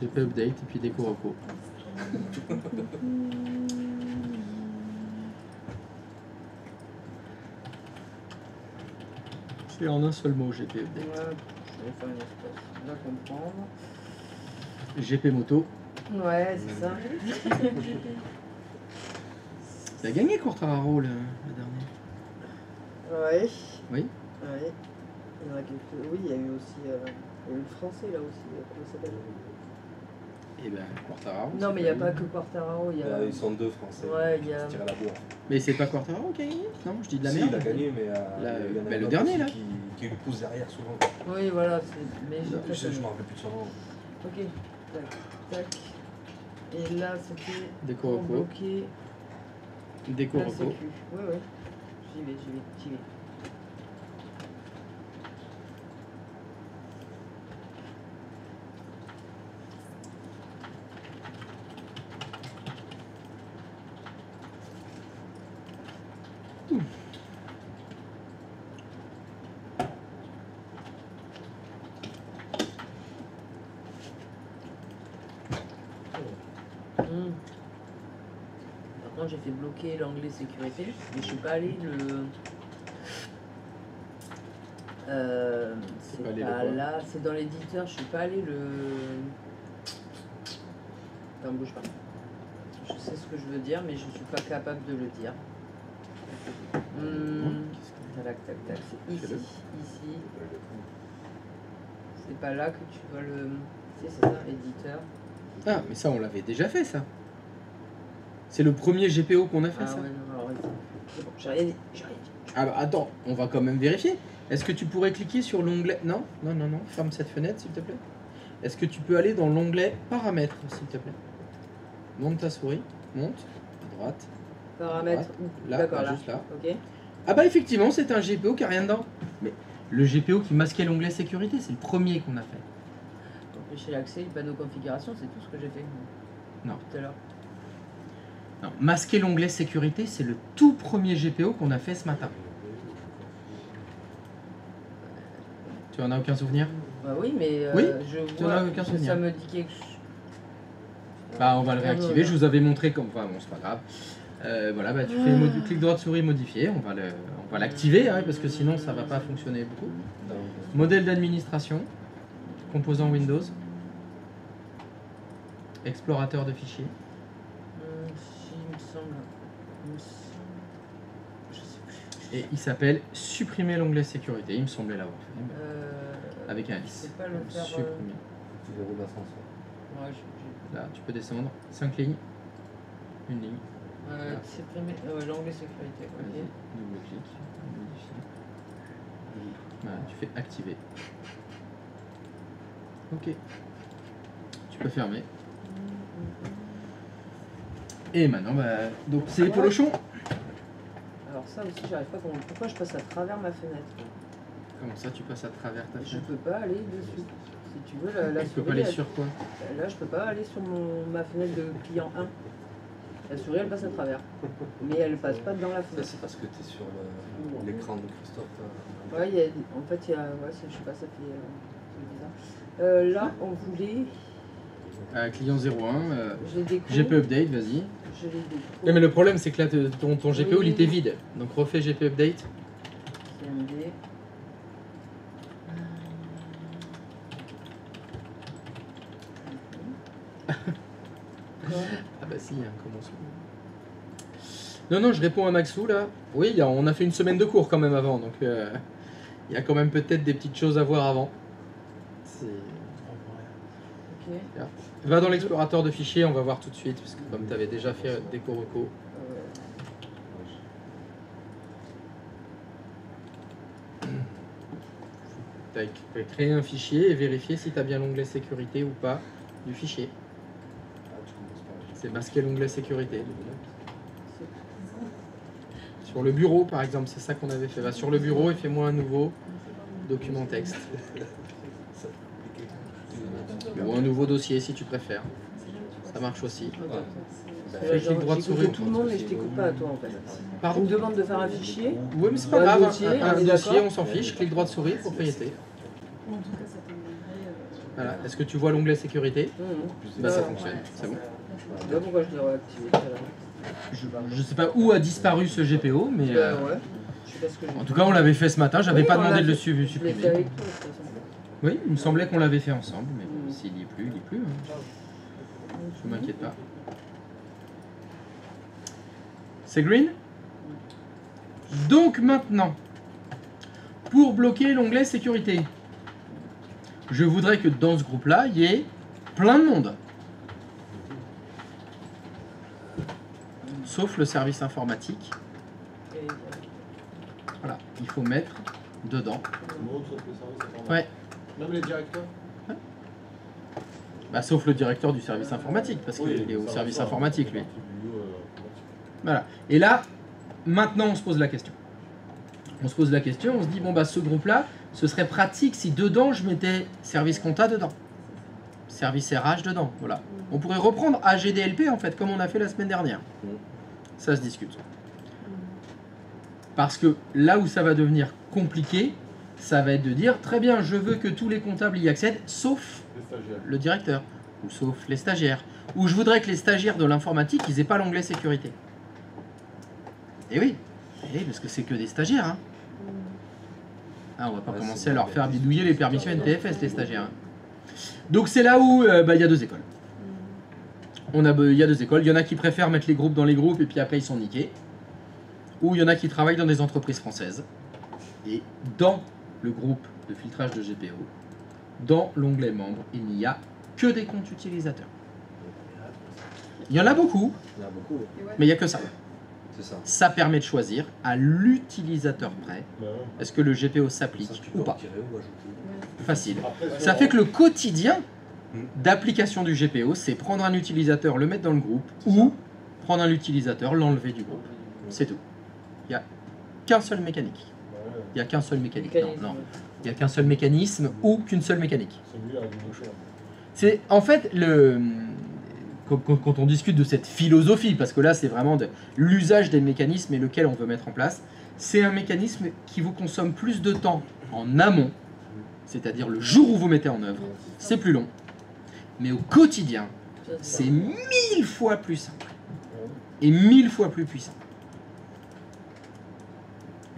GP update et puis déco reco. C'est en un seul mot GP update. Ouais, je vais faire une espèce. On va comprendre. GP moto. Ouais, c'est ça. Il a gagné Quartararo le dernier. Ouais. Oui. Ouais. Il y en a quelques. Oui, il y a eu aussi. Il y a eu le français là aussi. Comment ça s'appelle? Et ben Quartararo. Non, c'est mais il n'y a lui. pas que Quartararo. Il y a. Ils sont deux Français. Ouais, il y a. Qui tirent la bourre. Mais c'est pas Quartararo qui a gagné? Non, je dis de la Si, merde. il a gagné, mais Là, il y en a bah, un le autre dernier, aussi là. qui lui pousse derrière souvent. Oui, voilà. Mais j'ai pas Je connu. me rappelle plus de son nom. Ok. Tac, tac. Et là, c'était. Déco Pour reco. bloquer Déco la reco. sécu. Ouais, ouais. J'y vais. Par contre, j'ai fait bloquer l'onglet sécurité, mais je suis pas allé le. C'est pas allé le pas quoi là, c'est dans l'éditeur, je suis pas allé le. Attends, bouge pas. Je sais ce que je veux dire, mais je suis pas capable de le dire. Tac, tac, tac, c'est ici, Fais-le. ici. C'est pas là que tu dois le. Si, c'est ça, éditeur. Ah, mais ça on l'avait déjà fait ça. C'est le premier GPO qu'on a fait Ah ça. ouais, non, alors vas-y. C'est bon, j'ai rien dit. Ah bah attends, on va quand même vérifier. Est-ce que tu pourrais cliquer sur l'onglet... Non, ferme cette fenêtre s'il te plaît. Est-ce que tu peux aller dans l'onglet paramètres s'il te plaît? Monte ta souris, monte, à droite, Paramètres. là, D'accord, là, là. juste là. Ok. Ah bah effectivement c'est un GPO qui a rien dedans. Mais le GPO qui masquait l'onglet sécurité, c'est le premier qu'on a fait. Empêcher l'accès, panneau configuration, c'est tout ce que j'ai fait. Non. Tout à l'heure. Non, masquer l'onglet sécurité, c'est le tout premier GPO qu'on a fait ce matin. Tu en as aucun souvenir? Bah oui, mais Oui, je tu en as vois aucun que souvenir. ça me dit quelque chose. Bah on va le réactiver, je vous avais montré comme... Enfin bon, c'est pas grave. Voilà, bah tu fais clic droit de souris modifier, on va l'activer hein, parce que sinon ça va pas fonctionner beaucoup. Modèle d'administration, composant Windows, explorateur de fichiers. Si, il me semble. Je sais plus. Et il s'appelle supprimer l'onglet sécurité, il me semblait l'avoir fait. Avec un S. C'est pas le faire. Supprimer. Tu verrouilles l'ascenseur. Ouais, Là, tu peux descendre. 5 lignes. Une ligne. supprimer l'onglet sécurité. Ok. Double clic. Modifier. Voilà, tu fais activer. Ok. Tu peux fermer. Et maintenant, bah, donc c'est les polochons. Alors ça aussi, j'arrive pas à comprendre. Pourquoi je passe à travers ma fenêtre? Comment ça, tu passes à travers ta Je fenêtre? peux pas aller dessus. Si tu veux, la Tu peux souris, pas aller elle- sur quoi? Là, je peux pas aller sur ma fenêtre de client 1. La souris, elle passe à travers. Mais elle passe pas dans la Ça, fenêtre. c'est parce que tu es sur l'écran de Christophe. Ouais, en fait, il y a. Ouais, je sais pas, ça fait. C'est bizarre. Là, on voulait. Client 01, Je les découvre. GP Update, vas-y. Je les découvre. Ouais, mais le problème, c'est que là, ton GPO, Oui. il était vide. Donc refais GP Update. CMD. Ah bah si, hein, commençons. Non, non, je réponds à Maxou là. Oui, on a fait une semaine de cours quand même avant, donc il y a quand même peut-être des petites choses à voir avant. Ok. Va dans l'explorateur de fichiers, on va voir tout de suite, parce que comme tu avais déjà fait déco reco. Tu as créé un fichier et vérifier si tu as bien l'onglet sécurité ou pas du fichier. C'est masquer l'onglet sécurité. Sur le bureau, par exemple, c'est ça qu'on avait fait. Va sur le bureau et fais-moi un nouveau document texte. Ou un nouveau dossier si tu préfères. Ça marche aussi. Fais clic droit de souris. Tout le monde, mais je t'écoute pas à toi en fait. Pardon. On me demande de faire un fichier. Oui, mais c'est pas Un grave. dossier, un on est dossier, d'accord. on s'en fiche. Clic droit de souris pour feuilleter. En tout cas, ça t'aimerait. Voilà. Est-ce que tu vois l'onglet sécurité? Bah ça Ouais. fonctionne. C'est bon. Je sais pas pourquoi je l'ai réactivé tout à l'heure. Je sais pas où a disparu ce GPO, mais Ouais. Je sais pas ce que j'ai en tout cas on l'avait fait ce matin. J'avais Oui, pas on demandé l'a de le fait. Je l'ai fait supprimer. avec toi de toute façon. Oui, il me semblait qu'on l'avait fait ensemble, mais bon, s'il y est plus, il y est plus. Hein. Je m'inquiète pas. C'est green. Donc maintenant, pour bloquer l'onglet sécurité, je voudrais que dans ce groupe-là, il y ait plein de monde. Sauf le service informatique. Et, Voilà, il faut mettre dedans. Ouais. Ouais. Même les directeurs. Bah, sauf le directeur du service informatique, parce qu'il est au service informatique, lui. Voilà. Et là, maintenant, on se pose la question. On se pose la question, on se dit, bon, bah, ce groupe-là, ce serait pratique si dedans, je mettais service compta dedans. Service RH dedans, voilà. On pourrait reprendre AGDLP, en fait, comme on a fait la semaine dernière. Ça se discute. Parce que là où ça va devenir compliqué, ça va être de dire, très bien, je veux que tous les comptables y accèdent, sauf Les stagiaires. le directeur, ou sauf les stagiaires. Ou je voudrais que les stagiaires de l'informatique, ils aient pas l'onglet sécurité. Et oui, parce que c'est que des stagiaires. Hein. Ah, on va pas commencer à leur faire bidouiller les permissions NTFS, les stagiaires. Hein. Donc c'est là où il y a deux écoles. Il y a deux écoles. Il y en a qui préfèrent mettre les groupes dans les groupes et puis après ils sont niqués. Ou il y en a qui travaillent dans des entreprises françaises. Et dans le groupe de filtrage de GPO, dans l'onglet membres, il n'y a que des comptes utilisateurs. Il y en a beaucoup, Il y en a beaucoup, oui. Et ouais. mais il n'y a que ça. C'est ça. Ça permet de choisir à l'utilisateur près Bah ouais. est-ce que le GPO Ça, s'applique tu peux ou pas. retirer ou ajouter. Facile. Après, Ça fait que le quotidien Mm. d'application du GPO, c'est prendre un utilisateur, le mettre dans le groupe, ou prendre un utilisateur, l'enlever du groupe. C'est tout. Il n'y a qu'un seul mécanique. Il n'y a qu'un seul mécanique. Non, non. Il n'y a qu'un seul mécanisme ou qu'une seule mécanique. C'est mieux à gauche. C'est en fait quand on discute de cette philosophie, parce que là c'est vraiment l'usage des mécanismes et lequel on veut mettre en place, c'est un mécanisme qui vous consomme plus de temps en amont, c'est-à-dire le jour où vous mettez en œuvre, c'est plus long. Mais au quotidien, c'est 1000 fois plus simple. Et 1000 fois plus puissant.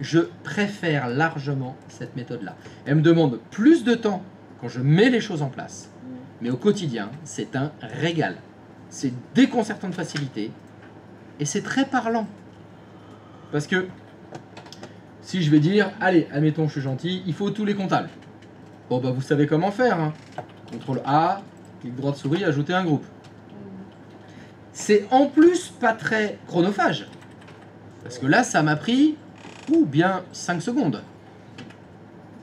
Je préfère largement cette méthode-là. Elle me demande plus de temps quand je mets les choses en place. Mais au quotidien, c'est un régal. C'est déconcertant de facilité. Et c'est très parlant. Parce que si je vais dire, allez, admettons, je suis gentil, il faut tous les comptables. Bon, bah vous savez comment faire. Hein. CTRL A, clic droit de souris, ajouter un groupe. C'est en plus pas très chronophage. Parce que là, ça m'a pris bien 5 secondes.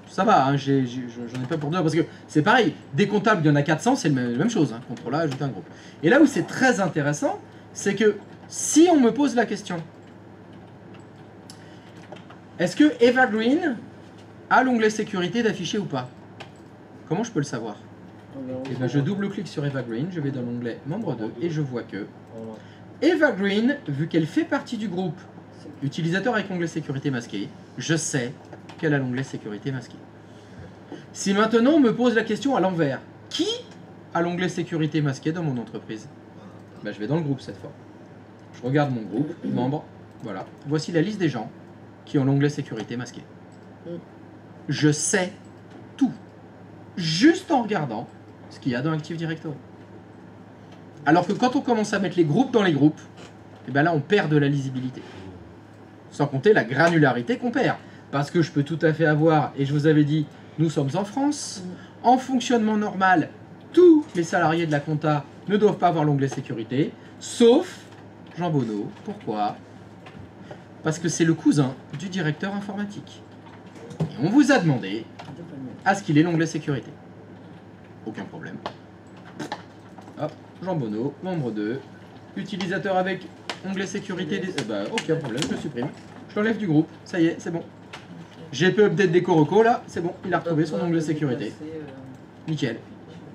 Ça va, hein, j'en ai pas pour 2 heures. Parce que c'est pareil, des comptables, il y en a 400, c'est la même chose. Hein, CTRL A, ajouter un groupe. Et là où c'est très intéressant, c'est que si on me pose la question, est-ce que Evergreen a l'onglet sécurité d'afficher ou pas? Comment je peux le savoir? Et ben, je double-clique sur Evergreen, je vais dans l'onglet membre 2 et je vois que Evergreen, vu qu'elle fait partie du groupe utilisateur avec onglet sécurité masqué, je sais qu'elle a l'onglet sécurité masqué. Si maintenant on me pose la question à l'envers, qui a l'onglet sécurité masqué dans mon entreprise? Ben, je vais dans le groupe cette fois. Je regarde mon groupe, membre, voilà. Voici la liste des gens qui ont l'onglet sécurité masqué. Je sais tout, juste en regardant ce qu'il y a dans Active Directory. Alors que quand on commence à mettre les groupes dans les groupes, et ben là on perd de la lisibilité. Sans compter la granularité qu'on perd. Parce que je peux tout à fait avoir, et je vous avais dit, nous sommes en France, en fonctionnement normal, tous les salariés de la compta ne doivent pas avoir l'onglet sécurité, sauf Jean Bonneau. Pourquoi? Parce que c'est le cousin du directeur informatique. Et on vous a demandé à ce qu'il ait l'onglet sécurité. Aucun problème. Hop, Jean Bonneau, membre 2, utilisateur avec onglet sécurité. Bah, aucun problème, je le supprime. Je l'enlève du groupe, ça y est, c'est bon. GP Update des Coroco, là, c'est bon, il a retrouvé son onglet sécurité. Nickel.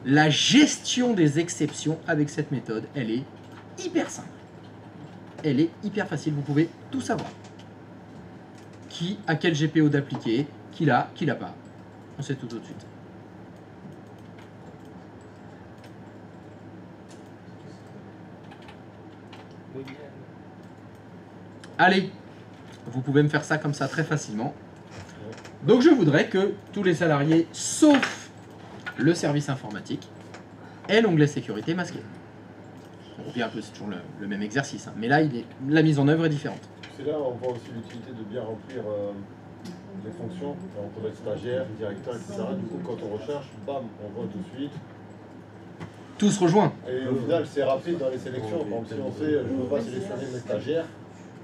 La gestion des exceptions avec cette méthode, elle est hyper simple. Elle est hyper facile, vous pouvez tout savoir. Qui a quel GPO d'appliquer, qui l'a pas. On sait tout de suite. Allez, vous pouvez me faire ça comme ça très facilement. Donc je voudrais que tous les salariés, sauf le service informatique, aient l'onglet sécurité masqué. On revient un peu, c'est toujours le même exercice, hein. Mais là, la mise en œuvre est différente. C'est là où on voit aussi l'utilité de bien remplir les fonctions. On peut être stagiaire, directeur, etc. Du coup, quand on recherche, bam, on voit tout de suite. Tout se rejoint. Et au final, c'est rapide dans les sélections. Par exemple, si on fait, je ne veux pas sélectionner mes stagiaires,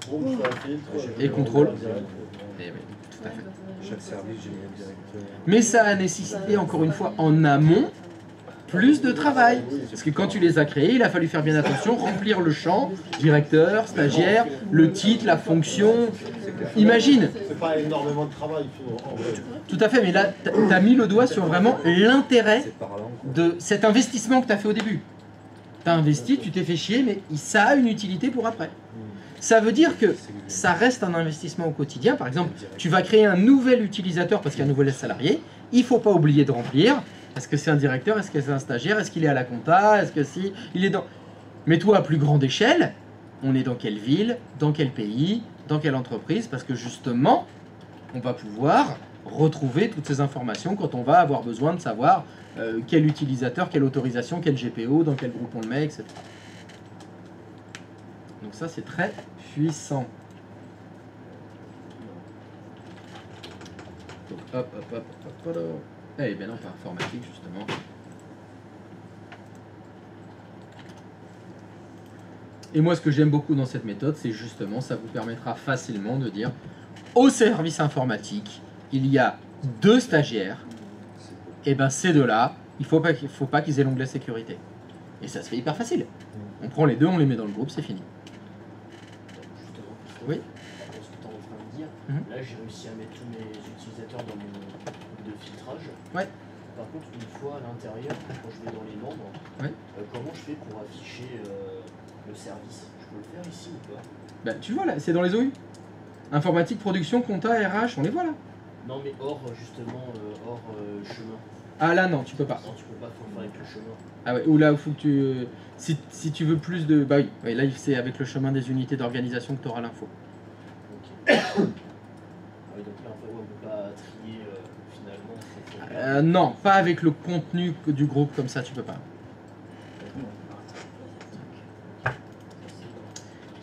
boum, je fais un filtre. Et contrôle. Direct. Et oui, tout à fait. Chaque service, j'ai mis un directeur. Mais ça a nécessité, encore une fois, en amont, plus de travail. Parce que quand tu les as créés, il a fallu faire bien attention, remplir le champ, directeur, stagiaire, le titre, la fonction. Imagine. C'est pas énormément de travail, en vrai. Tout à fait, mais là, tu as mis le doigt sur vraiment l'intérêt C'est parlant. de cet investissement que tu as fait au début. Tu as investi, tu t'es fait chier, mais ça a une utilité pour après. Ça veut dire que ça reste un investissement au quotidien. Par exemple, tu vas créer un nouvel utilisateur parce qu'il y a un nouvel salarié. Il ne faut pas oublier de remplir. Est-ce que c'est un directeur? Est-ce que c'est un stagiaire? Est-ce qu'il est à la compta? Est-ce que si il est dans... Mais toi, à plus grande échelle, on est dans quelle ville? Dans quel pays? Dans quelle entreprise? Parce que justement, on va pouvoir retrouver toutes ces informations quand on va avoir besoin de savoir quel utilisateur, quelle autorisation, quel GPO, dans quel groupe on le met, etc. Donc ça, c'est très puissant. Donc, hop, hop, hop, hop, hop. Eh bien non, pas informatique, justement. Et moi, ce que j'aime beaucoup dans cette méthode, c'est justement, ça vous permettra facilement de dire, au service informatique, il y a 2 stagiaires, et bien ces 2-là, il faut pas qu'ils aient l'onglet sécurité. Et ça se fait hyper facile. On prend les 2, on les met dans le groupe, c'est fini. Oui. Dans ce que tu es en train de dire, là j'ai réussi à mettre tous mes utilisateurs dans mon groupe de filtrage. Ouais. Par contre, une fois à l'intérieur, quand je vais dans les membres, Ouais. Comment je fais pour afficher le service? Je peux le faire ici ou pas? Bah, tu vois là, c'est dans les OU. Informatique, production, compta, RH, on les voit là. Non, mais hors, justement, hors chemin. Ah là, non, tu peux pas. Non, tu peux pas, faut le faire avec le chemin. Ah ouais, ou là, il faut que tu... Si tu veux plus de... Bah oui, ouais, là, c'est avec le chemin des unités d'organisation que tu auras l'info. Ok. Ah oui, donc là, en fait, ouais, on peut pas trier, finalement. Faut Non, pas avec le contenu du groupe, comme ça, tu peux pas.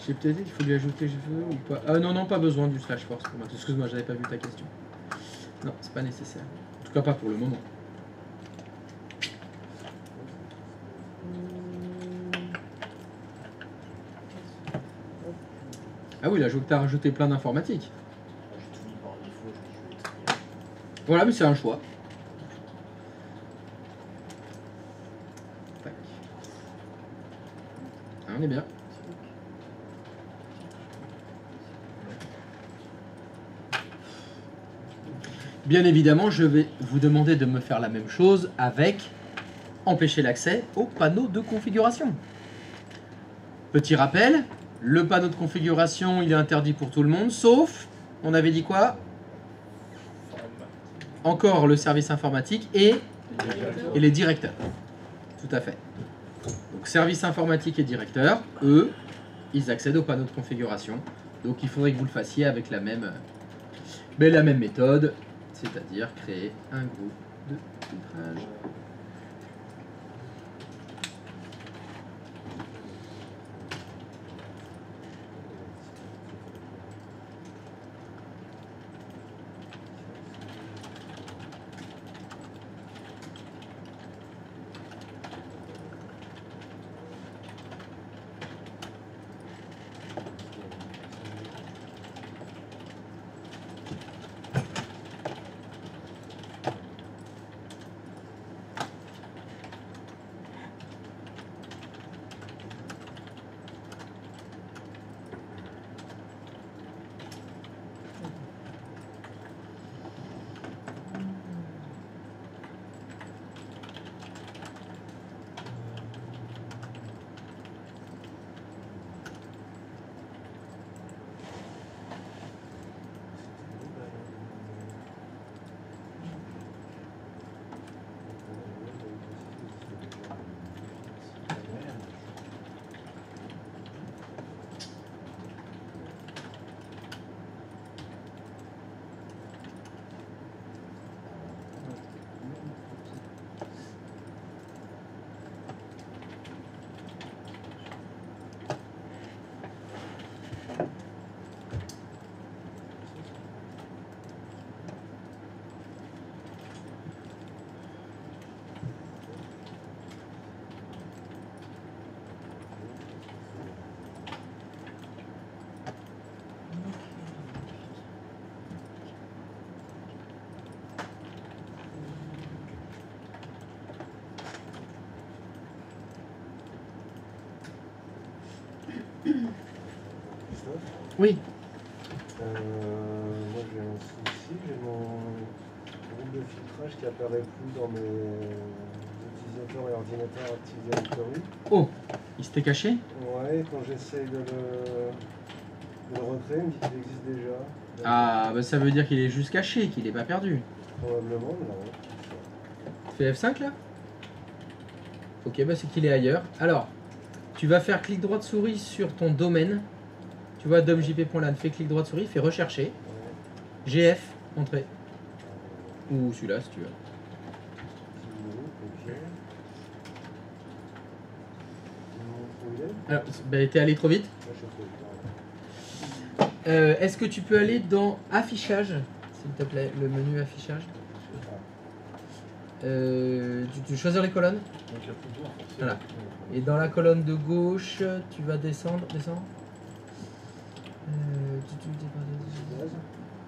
J'ai peut-être dit qu'il faut lui ajouter je veux ou pas. Ah non, non, pas besoin du slash force pour moi. Excuse-moi, j'avais pas vu ta question. Non, c'est pas nécessaire. En tout cas, pas pour le moment. Ah oui, là, je vois que t'as rajouté plein d'informatique. J'ai tout mis par défaut, je vais trier. Voilà, mais c'est un choix. Tac. Ah, on est bien. Bien évidemment, je vais vous demander de me faire la même chose avec empêcher l'accès au panneau de configuration. Petit rappel, le panneau de configuration, il est interdit pour tout le monde, sauf, on avait dit quoi? Encore le service informatique et les directeurs. Tout à fait. Donc service informatique et directeur, eux, ils accèdent au panneau de configuration. Donc il faudrait que vous le fassiez avec la même méthode, c'est-à-dire créer un groupe de filtrage. Oui. Moi j'ai un souci, j'ai mon groupe de filtrage qui apparaît plus dans mes utilisateurs et ordinateurs Active Directory. Oh, il s'était caché? Ouais, quand j'essaye de le recréer, il me dit qu'il existe déjà. Ah, bah ça veut dire qu'il est juste caché, qu'il n'est pas perdu. Probablement, mais non. Fais F5 là? Ok, bah c'est qu'il est ailleurs. Alors, tu vas faire clic droit de souris sur ton domaine. Tu vois, domjp.lan, fais clic droit de souris, fais rechercher. GF, entrée. Ou celui-là si tu veux. Ok. Où il est? Alors, bah, t'es allé trop vite. Moi, je sais pas. Est-ce que tu peux aller dans affichage, s'il te plaît, le menu affichage? Tu choisir les colonnes. Donc il y a plus de voir, forcément. Voilà. Et dans la colonne de gauche, tu vas descendre.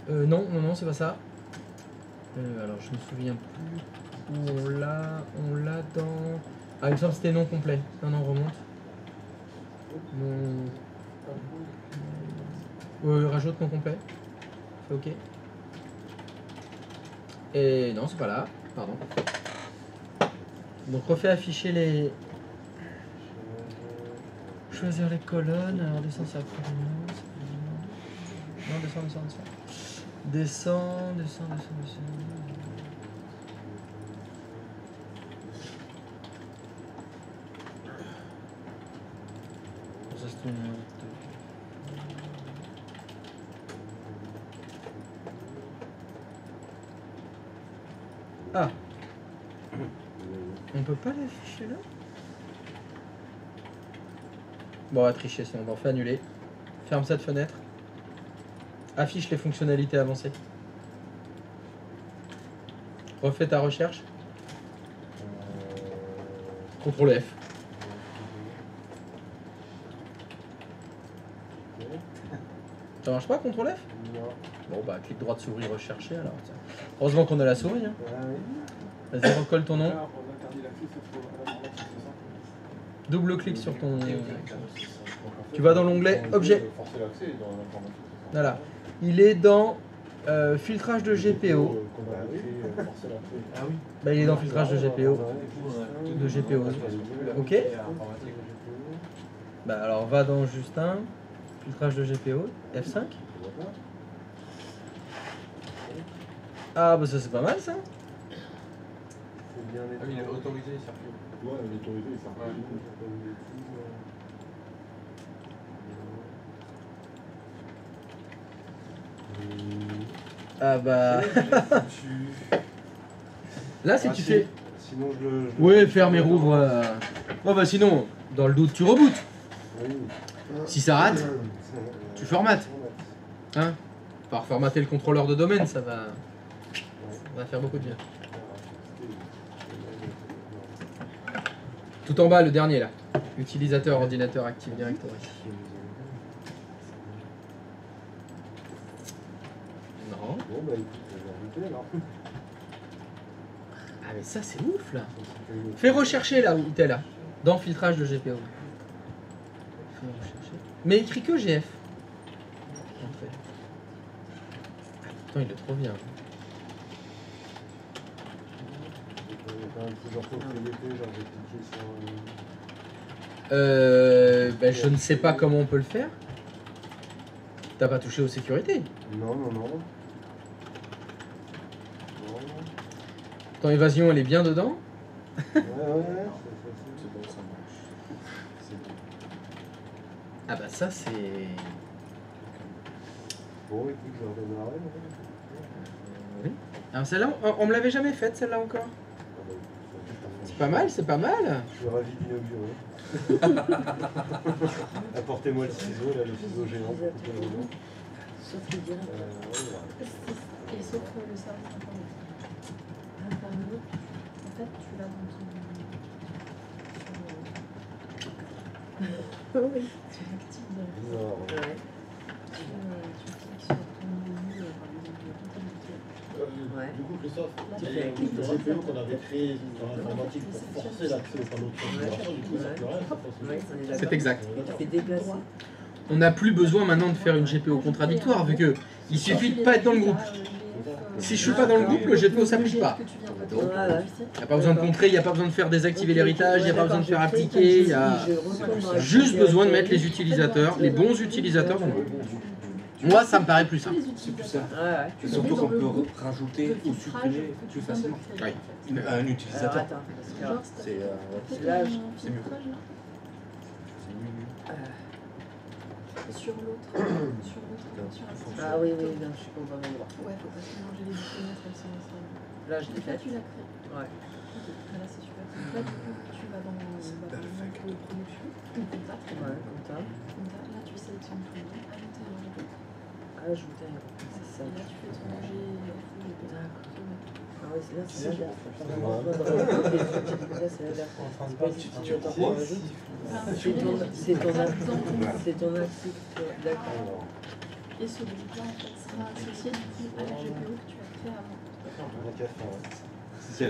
Non, c'est pas ça. Alors je me souviens plus où on l'a dans... Ah, il me semble que c'était non complet. Non, on remonte. Rajoute non complet. Fais OK. Et non, c'est pas là. Pardon. Donc refais afficher les... Choisir les colonnes. Alors descends, c'est après. Non, descends. Descends. Ça se tourne. Ah. On peut pas l'afficher là? Bon, on va tricher, sinon on va en faire annuler. Ferme cette fenêtre. Affiche les fonctionnalités avancées. Refais ta recherche. CTRL F. Ça marche pas, CTRL F? Non. Bon bah clic droit de souris rechercher alors. Tiens. Heureusement qu'on a la souris. Hein. Ah oui. Vas-y, recolle ton nom. Alors, on interdit l'accès sauf à l'informatique, c'est ça? Double clic sur ton. Tu vas dans l'onglet objet. Forcer l'accès dans l'informatique, c'est ça? Voilà. Il est dans filtrage de GPO. Qu'on a fait, forcer l'accès. Ah oui. Bah, il est dans filtrage de GPO. De GPO. Ok. Bah alors va dans Justin. Filtrage de GPO. F5. Ah bah ça c'est pas mal ça. C'est bien Ah oui, il est autorisé, Sergio. Ouais, l'autorité, ça. Ah bah. Là si tu fais. Sinon je le. Ouais, ferme et rouvre. Oh bah sinon, dans le doute tu rebootes. Oui. Si ça rate, tu formates. Hein. Par formater le contrôleur de domaine, ça va faire beaucoup de bien. Tout en bas, le dernier là. Utilisateur, ordinateur, Active Directory. Non. Bon bah écoute, je vais arrêter alors. Ah mais ça c'est ouf là. Fais rechercher là où t'es là. Dans filtrage de GPO. Fais rechercher. Mais écrit que GF. En fait. Ah, pourtant il est trop bien. Il y a quand même plusieurs propriétés, genre j'ai cliqué sur. Ben, je ne sais pas comment on peut le faire. T'as pas touché aux sécurités. Non, non, non. Non. Ton évasion elle est bien dedans. Ouais, c'est C'est bon, ça marche. C'est bon. Ah bah ça c'est... bon, écoute, je leur donnerai. Oui. Alors celle-là, on me l'avait jamais faite celle-là encore. C'est pas mal, c'est pas mal. Je suis ravi d'inaugurer. Apportez-moi le ciseau, là, le ciseau géant. Sauf le direct. Voilà. Et sauf le service informatique. Internet, en fait, tu l'as dans ton. Oui. Tu l'actives directement. Alors, Ouais. Tu cliques sur ton menu, par exemple, de comptabilité. Du coup, Christophe, Là, le tu fais clic droit. GPO qu'on avait créé dans l'informatique pour forcer l'accès au panneau de configuration, du coup, ça peut rien, ça passe. Ouais, on est d'accord. C'est exact. Tu fais déplacer. On n'a plus besoin maintenant de faire une GPO contradictoire vu que il suffit de pas être dans le groupe. Si je suis pas dans le groupe, le GPO s'applique pas. Voilà. Il n'y a pas besoin de contrer, il n'y a pas besoin de faire désactiver l'héritage, il n'y a pas besoin de faire appliquer, il y a juste besoin de mettre les utilisateurs, les bons utilisateurs dans le groupe. Moi, ça me paraît plus simple. C'est plus ça. Ouais. Et surtout qu'on peut rajouter ou supprimer plus facilement Oui. un Alors utilisateur. attends, parce que C'est là, c'est mieux. Sur l'autre, sur la section. ah oui, oui, non, je suis pas au bon endroit. Ouais, faut pas se mélanger les fenêtres, elles sont ensemble. Là, je l'ai Donc là, fait. tu l'as créé. Ouais. Ok, là, c'est super. Donc là, du coup, tu vas dans le production, ou contact. Ouais, comme ça. Contact. Là, tu sélectionnes tout le monde, ajouter un robot. Ajouter un robot, c'est ça. Et là, tu fais ton GF. D'accord. Ah oui, c'est là, c'est Ouais. l'alerte. Là, c'est l'alerte. C'est pas l'utilisateur qu'on rajoute. C'est ton actif. D'accord. Et ce groupe-là, en fait, sera associé du coup à la GPO que tu as créé avant. On a qu'à faire, ouais. C'est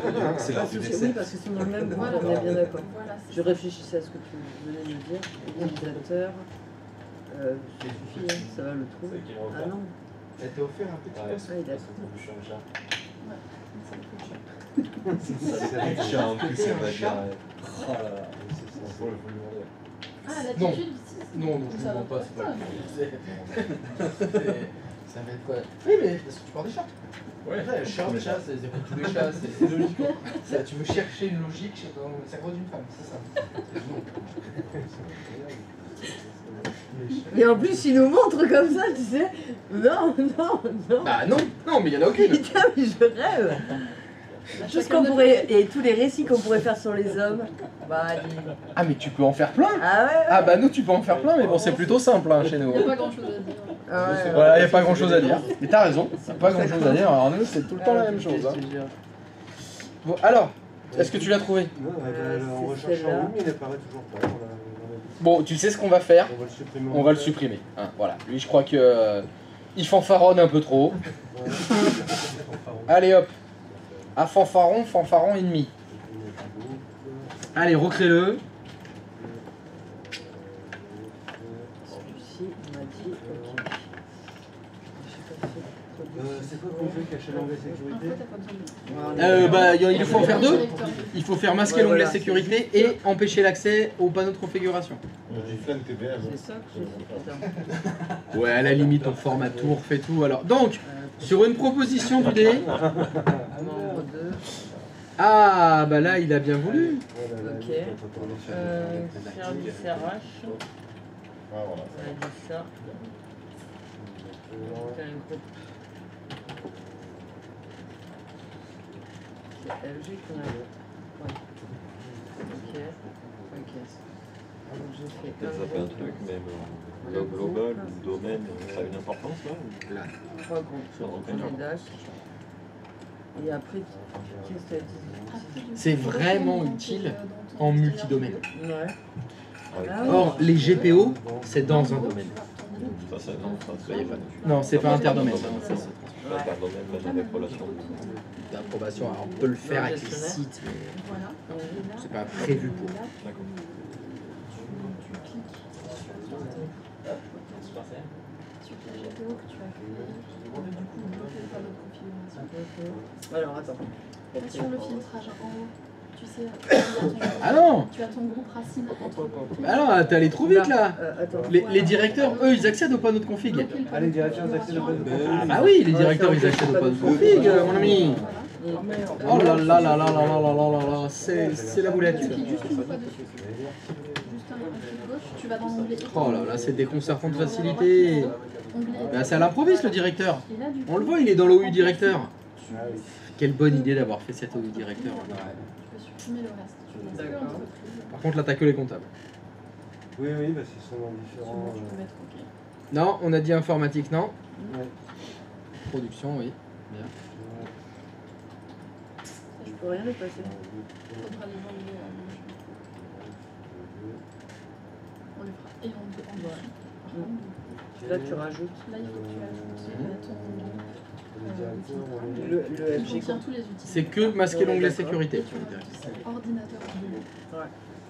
l'heure du Oui, décès. parce que c'est dans le même groupe, Voilà. on est bien d'accord. Voilà, c'est Je réfléchissais à ce que tu venais de me dire. Utilisateur. Ça suffit, hein, ça va le trouver. Ah non. Elle t'a offert un petit Ouais. poste. Ah, il a tout. ça le fait. C'est chat en plus, ça va dire. Oh là là, faut le demander. Ah, l'attitude ici. Non, non, je Ça ne va comprends pas, pas, c'est pas ça. le Ça va être quoi? Oui, mais parce que tu portes des chats. Ouais. Après, chat, c'est tous les chats, c'est logique. Ça, tu veux chercher une logique dans le cerveau d'une femme, c'est ça. Et en plus, il nous montre comme ça, tu sais. Non, non, non. Bah non, non, mais il y en a aucune. Putain, mais je rêve. Tout ce qu'on pourrait, et tous les récits qu'on pourrait faire sur les hommes. Bah, Ah, mais tu peux en faire plein. ah ouais, ouais. Ah bah nous, tu peux en faire plein, mais bon, c'est plutôt simple hein, chez nous. Il n'y a pas grand chose à dire. Ah ouais, Voilà, il n'y a pas grand chose à dire. Mais t'as raison, il n'y a pas grand chose à dire. Alors nous, c'est tout le temps la même chose. Hein. Bon, alors, est-ce que tu l'as trouvé? Non, on c'est recherche celle-là. en ligne, mais il n'apparaît toujours pas. Bon, tu sais ce qu'on va faire? On va le supprimer. On va le supprimer. Hein, voilà. Lui, je crois que il fanfaronne un peu trop. Allez hop. À fanfaron, fanfaron ennemi. Allez, recrée-le. Celui-ci, on m'a dit, ok. C'est quoi qu'on fait cacher l'onglet En sécurité? fait, t'as pas besoin de. Bah, il faut en faire deux. Directeur. Il faut faire masquer Ouais, l'onglet voilà. sécurité et empêcher l'accès au panneau de configuration. J'ai flingue TBM. C'est ça que j'ai fait. Ouais, à la limite, on format tout, on refait tout. Alors, donc, sur une proposition du dé. Membre 2. Ah, bah là, il a bien voulu. Ok. Service RH. Ah, voilà. On a dit ça. Faire un groupe. C'est LG qu'on a. Ouais. Ok. Ok. Donc j'ai fait Peut-être ça fait un truc, même le global, le domaine, ça a une importance là ou... 3 groupes. On est DAC. Et après, qu'est-ce que tu as dit? Après, du coup, C'est faut vraiment retourner dans utile tes- en dans ton multidomaine. GPO. Ouais. Ah Or, les GPO, c'est dans un domaine. Ça, c'est non, ça, Y a pas de- Non, c'est pas interdomaine. Domaine, Ça, c'est- pas par domaine, même avec relation. D'approbation, alors on peut le faire avec les Gestionnaire. sites, mais Voilà. Et là, c'est pas prévu pour. là, D'accord. tu cliques sur la GPO que tu as créée pour du coup bloquer le panneau de configuration. Alors attends. Là, sur le filtrage en haut, tu sais, Ah non! tu as ton groupe racine entre Ah non, t'es allé trop vite là! Attends. Les directeurs, eux, ils accèdent au panneau de config. bloquer le panneau Allez, de directeur, ils accèdent au panneau de configuration. config. Ah bah oui, les directeurs, ils accèdent au panneau de config, mon ami! Voilà. Oh là là là là là là là là là là, c'est la boulette. Tu cliques juste une fois dessus. Juste un clic gauche, tu vas dans l'onglet. Oh là là, c'est déconcertant de facilité. Onglet. Bah, c'est à l'improviste le directeur. Et là, du On le coup, voit, il est dans l'OU directeur. tu Quelle bonne idée d'avoir fait cet OU directeur. peux supprimer le reste. Tu laisses que D'accord. entreprise. Par contre, là, t'as que les comptables. Oui, oui, parce qu'ils sont dans différents. Tu peux mettre OK. Non, on a dit informatique, non. Ouais. Production, oui. Bien. Je peux rien lui passer. Faudra les enlever à gauche. On les fera. Et en dessous. Par contre, Là, tu rajoutes là, il faut que tu ajoutes ton le qui FG. contient tous les outils. C'est que masquer l'onglet D'accord. sécurité. Et tu rajoutes ordinateur vidéo. Ouais,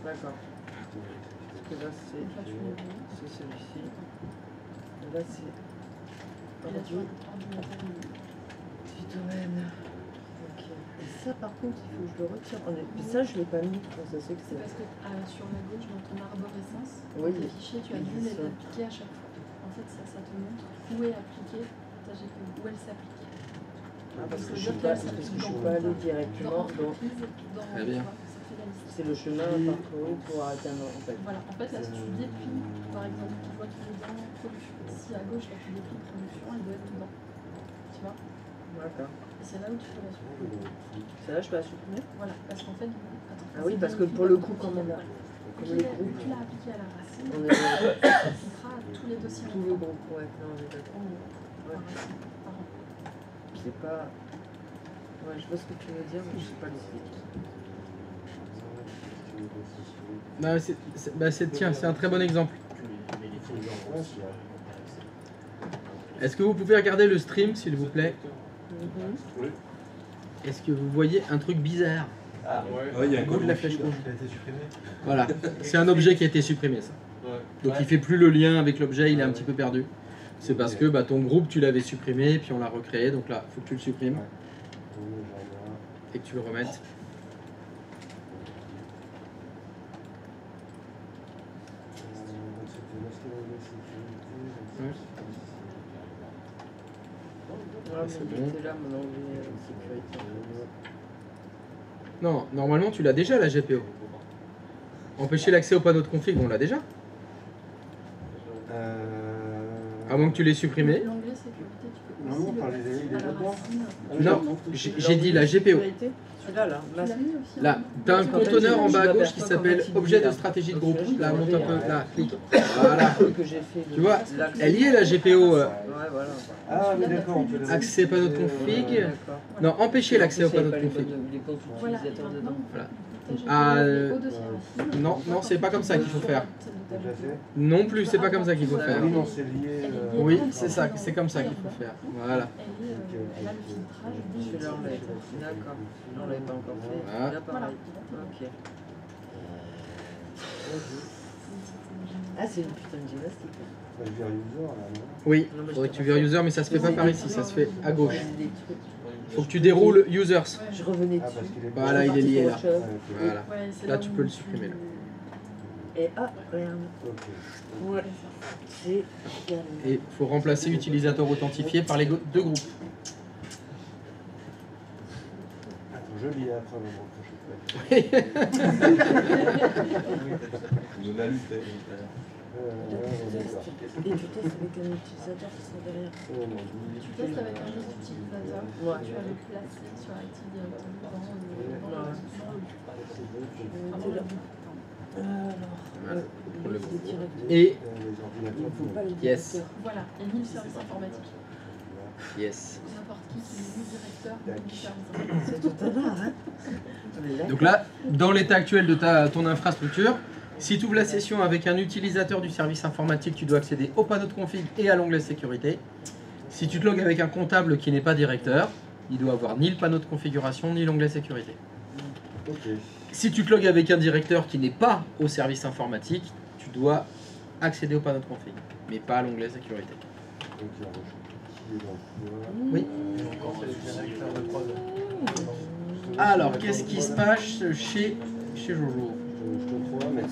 d'accord. Parce que là, Donc là, tu les vois. c'est celui-ci. Et là, c'est. Et là, tu rajoutes ordinateur vidéo. Du domaine. Ok. Et ça, par contre, il faut que je le retire. Mais ça, je l'ai pas mis. Comment ça se fait que C'est c'est. parce que sur la gauche, dans ton arborescence, Oui. tes fichiers, tu as dû les appliquer à chaque fois. En fait, ça te montre où est appliquée ta GPU, où elle s'est appliquée. Ah, parce que Donc, je suis pas, parce que je suis pas allé directement dans. entreprise, dans Très bien. ça fait la liste. C'est le chemin parcouru pour atteindre en fait. Voilà, en fait, là, si tu déplies, par exemple, tu vois qu'il est dans production. Si à gauche, là, tu déplies production, il doit être dedans. Tu vois? D'accord. Et c'est là où tu peux la supprimer. Celle-là, je peux la supprimer. Voilà, parce qu'en fait, attends, Ah oui, c'est parce bien que écrit pour dans le coup, comme on a. Comme Tu les l'as groupes, appliqué à la racine, on est ça fera tous les dossiers. tout le groupe. Ouais, non, on est d'accord. Par racine, par an. C'est pas. Ouais, je vois ce que tu veux dire, mais je sais pas l'expliquer. Tiens, c'est un très bon exemple. Est-ce que vous pouvez regarder le stream, s'il vous plaît? Est-ce que vous voyez un truc bizarre? Ah ouais. Ouais, il y a un Au bout de la flèche rouge. Il a été supprimé. Voilà, c'est un objet qui a été supprimé, ça. Ouais. Donc il fait plus le lien avec l'objet, il est un petit peu perdu. C'est parce que ton groupe, tu l'avais supprimé, puis on l'a recréé, donc là, il faut que tu le supprimes et que tu le remettes. Ah, c'est mais bon. t'es là, mon onglet sécurité. Non, normalement tu l'as déjà la GPO. Empêcher l'accès au panneau de config, on l'a déjà. À moins que tu l'aies supprimé. L'onglet sécurité, tu peux Non, aussi non, le enfin, il est à la dedans. racine. Non, j'ai dit la GPO. Celui-là, là. Tu l'as mis aussi. Là, t'as un Quand elle conteneur en dit, bas à tu gauche l'aperçois qui quand s'appelle tu dis, objet de là. stratégie de Donc, groupe. celui-là, Là, je monte l'ai un peu. enlevé, Là, clique. Voilà. Voilà. Que j'ai fait. Tu vois, l'accès. elle y est la GPO. Ouais, voilà. Ah oui, d'accord, on peut les Accès panneau de config. D'accord. Non, empêcher l'accès au panneau de Il y avait config. pas les comptes Voilà, utilisateurs et dedans. maintenant, Voilà. ta GPO Ah, est au dossier racine. non, non, c'est pas comme ça qu'il faut faire. Déjà fait. Non plus, c'est pas comme ça qu'il faut Ah faire. oui, non, c'est lié. Oui, c'est ça, c'est comme ça qu'il faut faire. Voilà. Elle a le filtrage. Je vais l'enlever. D'accord. On l'avait pas encore fait. Voilà. Là, pareil. Ok. Ah, c'est une putain de gymnastique. Je vais dire user là, non? Oui, Non, mais faudrait je que tu vires user, mais ça se fait pas par ici, ça se fait à gauche. Des trucs. Faut que tu déroules users. Je revenais Ah, dessus. parce qu'il est Voilà, il est lié là. Ah, ok. Voilà. Ouais, c'est Là, là tu où peux le supprimer, là. Et ah, regarde. Ok. Ouais. C'est calme. Et il faut remplacer utilisateur authentifié par les deux groupes. Attends, je lis après le prochain. De la lutte. D'accord. Et tu testes avec un utilisateur qui sera derrière. tu testes avec un autre utilisateur. Ouais. Tu as le placé sur IT directement dans le Voilà. Pour le groupe. Et Et il ne faut pas les Yes. directeurs. Voilà, et ni le service informatique. yes. N'importe qui est ni directeur ni service informatique. C'est tout un art, hein. On est là. Donc là, dans l'état actuel de ton infrastructure, si tu ouvres la session avec un utilisateur du service informatique, tu dois accéder au panneau de config et à l'onglet sécurité. Si tu te logs avec un comptable qui n'est pas directeur, il doit avoir ni le panneau de configuration ni l'onglet sécurité. Ok. Si tu te logs avec un directeur qui n'est pas au service informatique, tu dois accéder au panneau de config, mais pas à l'onglet sécurité. Ok, alors, qui est dans Oui. C'est le directeur de prod. Alors, qu'est-ce qui se passe chez Jojo? Je te crois, mais comme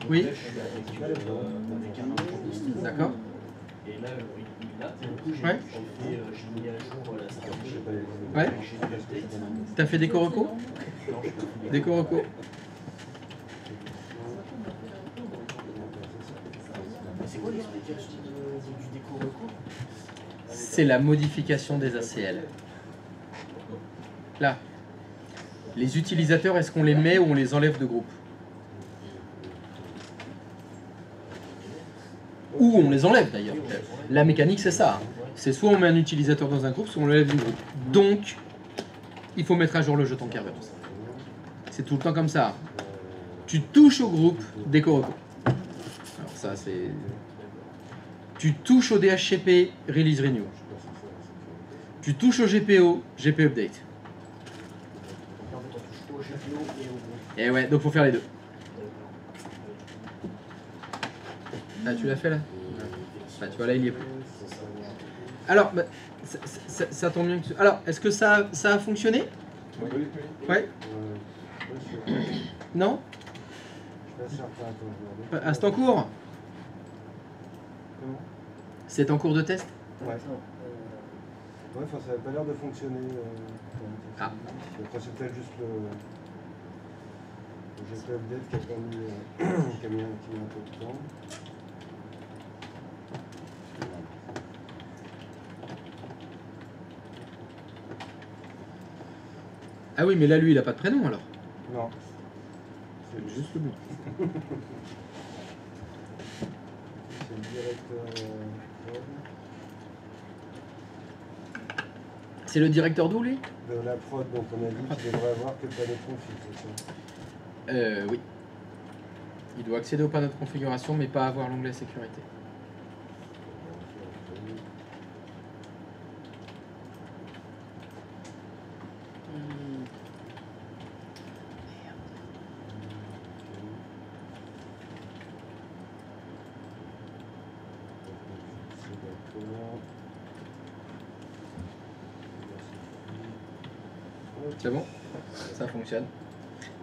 Oui, Avec un improviste. d'accord. Et là, il est là, et du coup, Ouais. j'ai mis à jour la stratégie. Ouais. J'ai fait l'update. T'as fait des correcos? Non, j'ai pas fait Des correcos. C'est quoi l'explication du déco recours? C'est la modification des ACL. Là, les utilisateurs, est-ce qu'on les met ou on les enlève de groupe? Ou on les enlève d'ailleurs. La mécanique, c'est ça. C'est soit on met un utilisateur dans un groupe, soit on l'enlève du groupe. Donc, il faut mettre à jour le jeton Kerberos. C'est tout le temps comme ça. Tu touches au groupe des correcos. Alors ça, c'est... Tu touches au DHCP, Release Renew. Tu touches au GPO, GP Update. En fait, on touche au GPO et au groupe. Et ouais, donc faut faire les deux. Ah, tu l'as fait là? Bah, tu vois, là, il y est plus. Alors, bah, ça tombe bien que tu... Alors, est-ce que ça a fonctionné? Ouais? Non? Ah, c'est en cours? C'est en cours de test? Ouais. Ouais, enfin, ça n'avait pas l'air de fonctionner. Ah. Après, c'est peut-être juste le GP Update qui a pas mis, qui a mis un peu de temps. Ah oui, mais là, lui, il a pas de prénom alors. Non. C'est juste le bout. C'est le directeur. C'est le directeur d'où, lui? De la prod, donc on a dit qu'il devrait avoir que le panneau de config, c'est ça? Oui. Il doit accéder au panneau de configuration, mais pas avoir l'onglet sécurité. C'est bon? Ça fonctionne.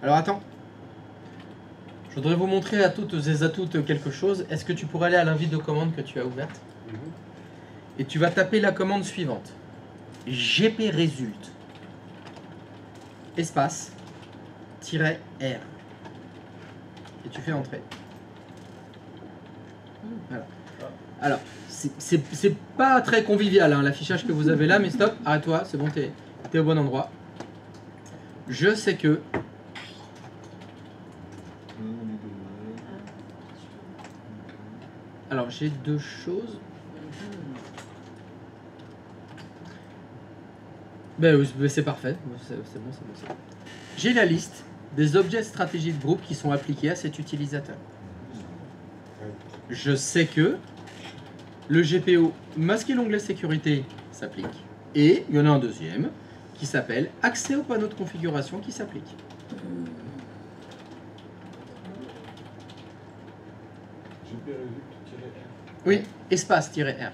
Alors attends. Je voudrais vous montrer à toutes et à toutes quelque chose. Est-ce que tu pourrais aller à l'invite de commande que tu as ouverte? Et tu vas taper la commande suivante. GP résulte. Espace. -R. Et tu fais entrer. Voilà. Alors, c'est pas très convivial hein, l'affichage que vous avez là, mais stop, arrête-toi, c'est bon, t'es au bon endroit. Je sais que... Alors, j'ai deux choses. Ben, c'est parfait, c'est bon, c'est bon, c'est bon. J'ai la liste des objets de stratégie de groupe qui sont appliqués à cet utilisateur. Je sais que le GPO masquer l'onglet sécurité s'applique. Et il y en a un deuxième qui s'appelle accès au panneau de configuration qui s'applique. Oui, espace-R.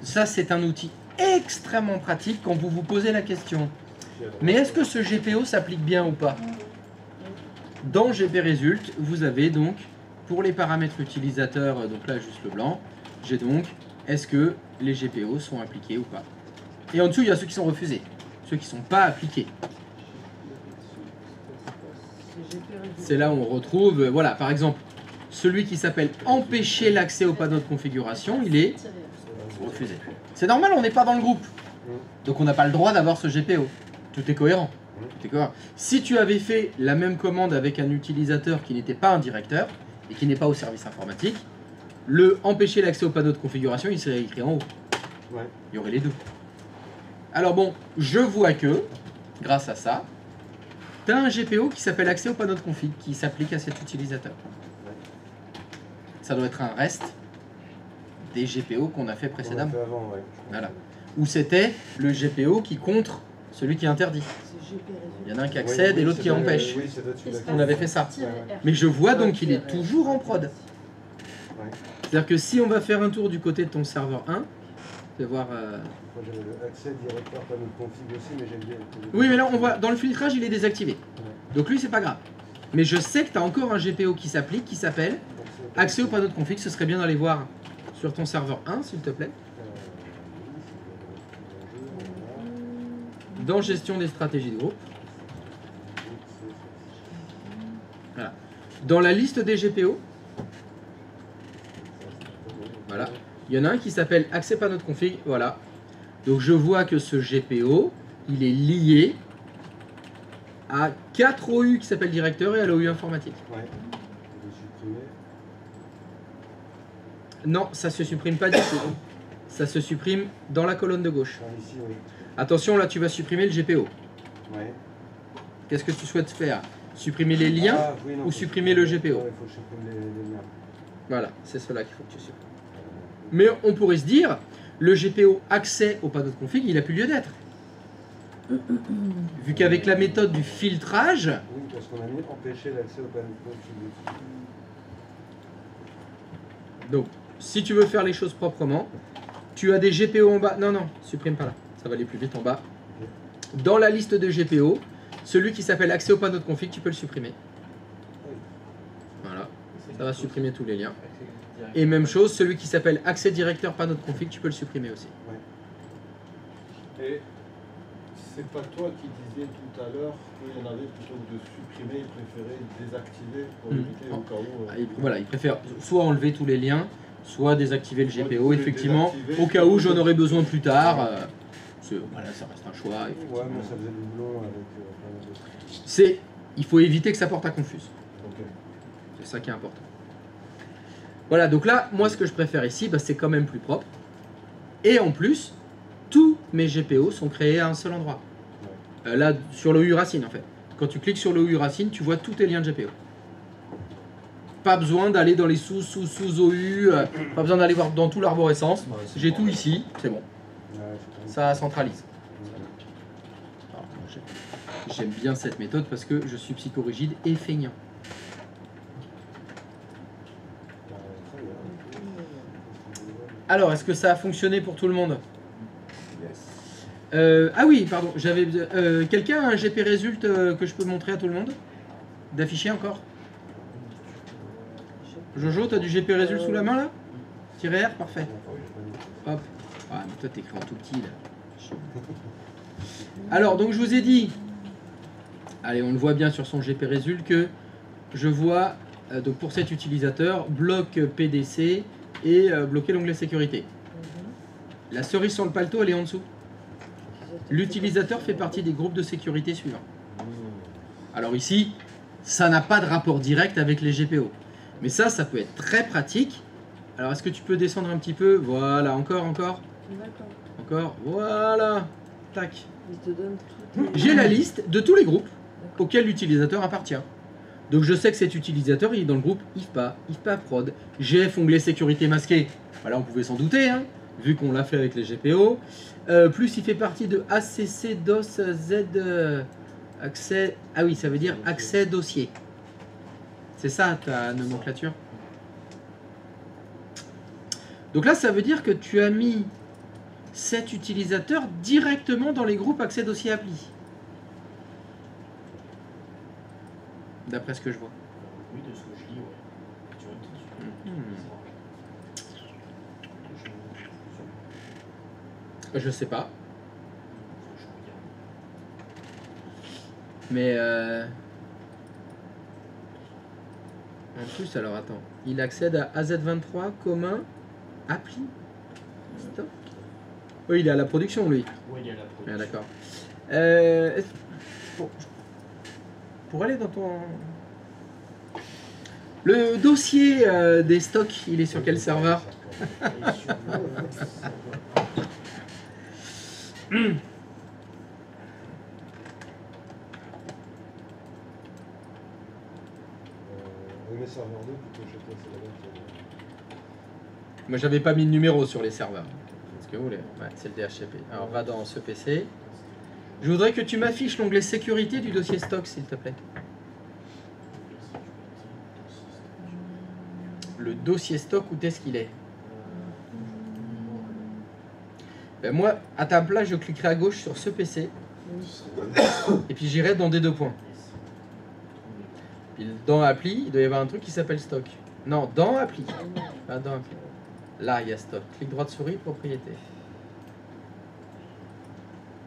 Ça, c'est un outil extrêmement pratique quand vous vous posez la question. Mais est-ce que ce GPO s'applique bien ou pas? Dans GP Result, vous avez donc, pour les paramètres utilisateurs, donc là juste le blanc, j'ai donc, est-ce que les GPO sont appliqués ou pas? Et en dessous, il y a ceux qui sont refusés, ceux qui ne sont pas appliqués. C'est là où on retrouve, voilà, par exemple, celui qui s'appelle empêcher l'accès au panneau de configuration, il est refusé. C'est normal, on n'est pas dans le groupe. Donc on n'a pas le droit d'avoir ce GPO. Tout est cohérent. Tout est cohérent. Si tu avais fait la même commande avec un utilisateur qui n'était pas un directeur et qui n'est pas au service informatique, le empêcher l'accès au panneau de configuration, il serait écrit en haut. Ouais. Il y aurait les deux. Alors bon, je vois que, grâce à ça, tu as un GPO qui s'appelle accès au panneau de config qui s'applique à cet utilisateur. Ça doit être un reste des GPO qu'on a fait précédemment. Avant, ouais. Voilà. Où c'était le GPO qui contre celui qui interdit. Il y en a un qui accède et l'autre qui empêche. Oui, ça doit être celui-là. On avait fait ça. -R. Mais je vois donc qu'il est toujours en prod. C'est-à-dire que si on va faire un tour du côté de ton serveur 1, tu vas voir... Moi j'avais le accès directeur panneau de config aussi, mais j'ai bien... Oui, mais là, on voit, dans le filtrage, il est désactivé. Donc lui, c'est pas grave. Mais je sais que tu as encore un GPO qui s'applique, qui s'appelle accès au panneau de config. Ce serait bien d'aller voir sur ton serveur 1, s'il te plaît. Dans gestion des stratégies de groupe. Voilà. Dans la liste des GPO, voilà, il y en a un qui s'appelle accès panneau de config. Voilà. Donc je vois que ce GPO, il est lié à 4 OU qui s'appellent directeur et à l'OU informatique. Ouais. Non, ça se supprime pas du tout. Ça se supprime dans la colonne de gauche. Ah, ici, oui. Attention, là tu vas supprimer le GPO. Ouais. Qu'est-ce que tu souhaites faire? Supprimer les liens Oui, non, ou supprimer le GPO? Il faut supprimer les liens. Voilà, c'est cela qu'il faut que tu supprimes. Mais on pourrait se dire, le GPO accès au panneau de config, il n'a plus lieu d'être. Vu qu'avec la méthode du filtrage, Oui, parce qu'on a mis empêcher l'accès au panneau de config. donc si tu veux faire les choses proprement, tu as des GPO en bas. Non, non, supprime pas là, ça va aller plus vite en bas. Dans la liste de GPO, celui qui s'appelle accès au panneau de config, tu peux le supprimer. Voilà, ça va supprimer tous les liens. Et même chose, celui qui s'appelle accès directeur panneau de config, tu peux le supprimer aussi. Et c'est pas toi qui disais tout à l'heure qu'il y en avait plutôt que de supprimer, il préférait désactiver pour éviter au cas où. Voilà, il préfère soit enlever tous les liens, soit désactiver le GPO, les effectivement, désactiver, au cas où j'en aurais besoin plus tard. Voilà, ça reste un choix. Ouais, mais ça faisait doublon avec Il faut éviter que ça porte à confuse. Ok. C'est ça qui est important. Voilà, donc là, moi, ce que je préfère ici, bah, c'est quand même plus propre. Et en plus, tous mes GPO sont créés à un seul endroit. Là, sur le OU Racine, en fait. Quand tu cliques sur le OU Racine, tu vois tous tes liens de GPO. Pas besoin d'aller dans les sous-OU, pas besoin d'aller voir dans tout l'arborescence. J'ai tout ici, c'est bon. Ça centralise. Alors, j'aime bien cette méthode parce que je suis psychorigide et feignant. Alors, est-ce que ça a fonctionné pour tout le monde? Ah oui, pardon, j'avais quelqu'un a un GP Result que je peux montrer à tout le monde? D'afficher encore? Jojo, t'as du GP Result sous la main là? R, parfait. Hop. Ah, mais toi, t'écris en tout petit, là. Alors, donc, je vous ai dit... Allez, on le voit bien sur son GP Résul que je vois, donc pour cet utilisateur, bloc PDC et bloquer l'onglet sécurité. La cerise sur le paletot, elle est en dessous. L'utilisateur fait partie des groupes de sécurité suivants. Alors ici, ça n'a pas de rapport direct avec les GPO. Mais ça peut être très pratique. Alors est-ce que tu peux descendre un petit peu? Voilà, encore. Encore, voilà. Tac. J'ai la liste de tous les groupes auxquels l'utilisateur appartient. Donc je sais que cet utilisateur, il est dans le groupe IFPA Prod, GF onglet sécurité masqué. Voilà, on pouvait s'en douter, hein, vu qu'on l'a fait avec les GPO. Plus il fait partie de ACC DOS Z accès. Ah oui, ça veut dire accès dossier. C'est ça ta nomenclature. Donc là, ça veut dire que tu as mis cet utilisateur directement dans les groupes accès dossier appli. D'après ce que je vois. Oui, de ce que je lis, ouais. Tu vois, Je sais pas. Mais en plus, alors attends. Il accède à AZ23 commun appli. Stop. Oui, il est à la production, lui. Oui, il est à la production. Ah, d'accord. Pour aller dans ton... Le dossier des stocks, il est sur quel serveur? serveur 2 plutôt, je sais pas, c'est la même. Moi, j'avais pas mis de numéro sur les serveurs. C'est ce que vous voulez. Ouais, c'est le DHCP. Alors, va dans ce PC. Je voudrais que tu m'affiches l'onglet sécurité du dossier stock, s'il te plaît. Le dossier stock, où est-ce qu'il est? Ben moi, à ta place, je cliquerai à gauche sur ce PC. Et puis j'irai dans des deux points. Puis dans appli, il doit y avoir un truc qui s'appelle stock. Non, dans appli. Ah, dans appli. Là, il y a stock. Clic droit de souris, propriété.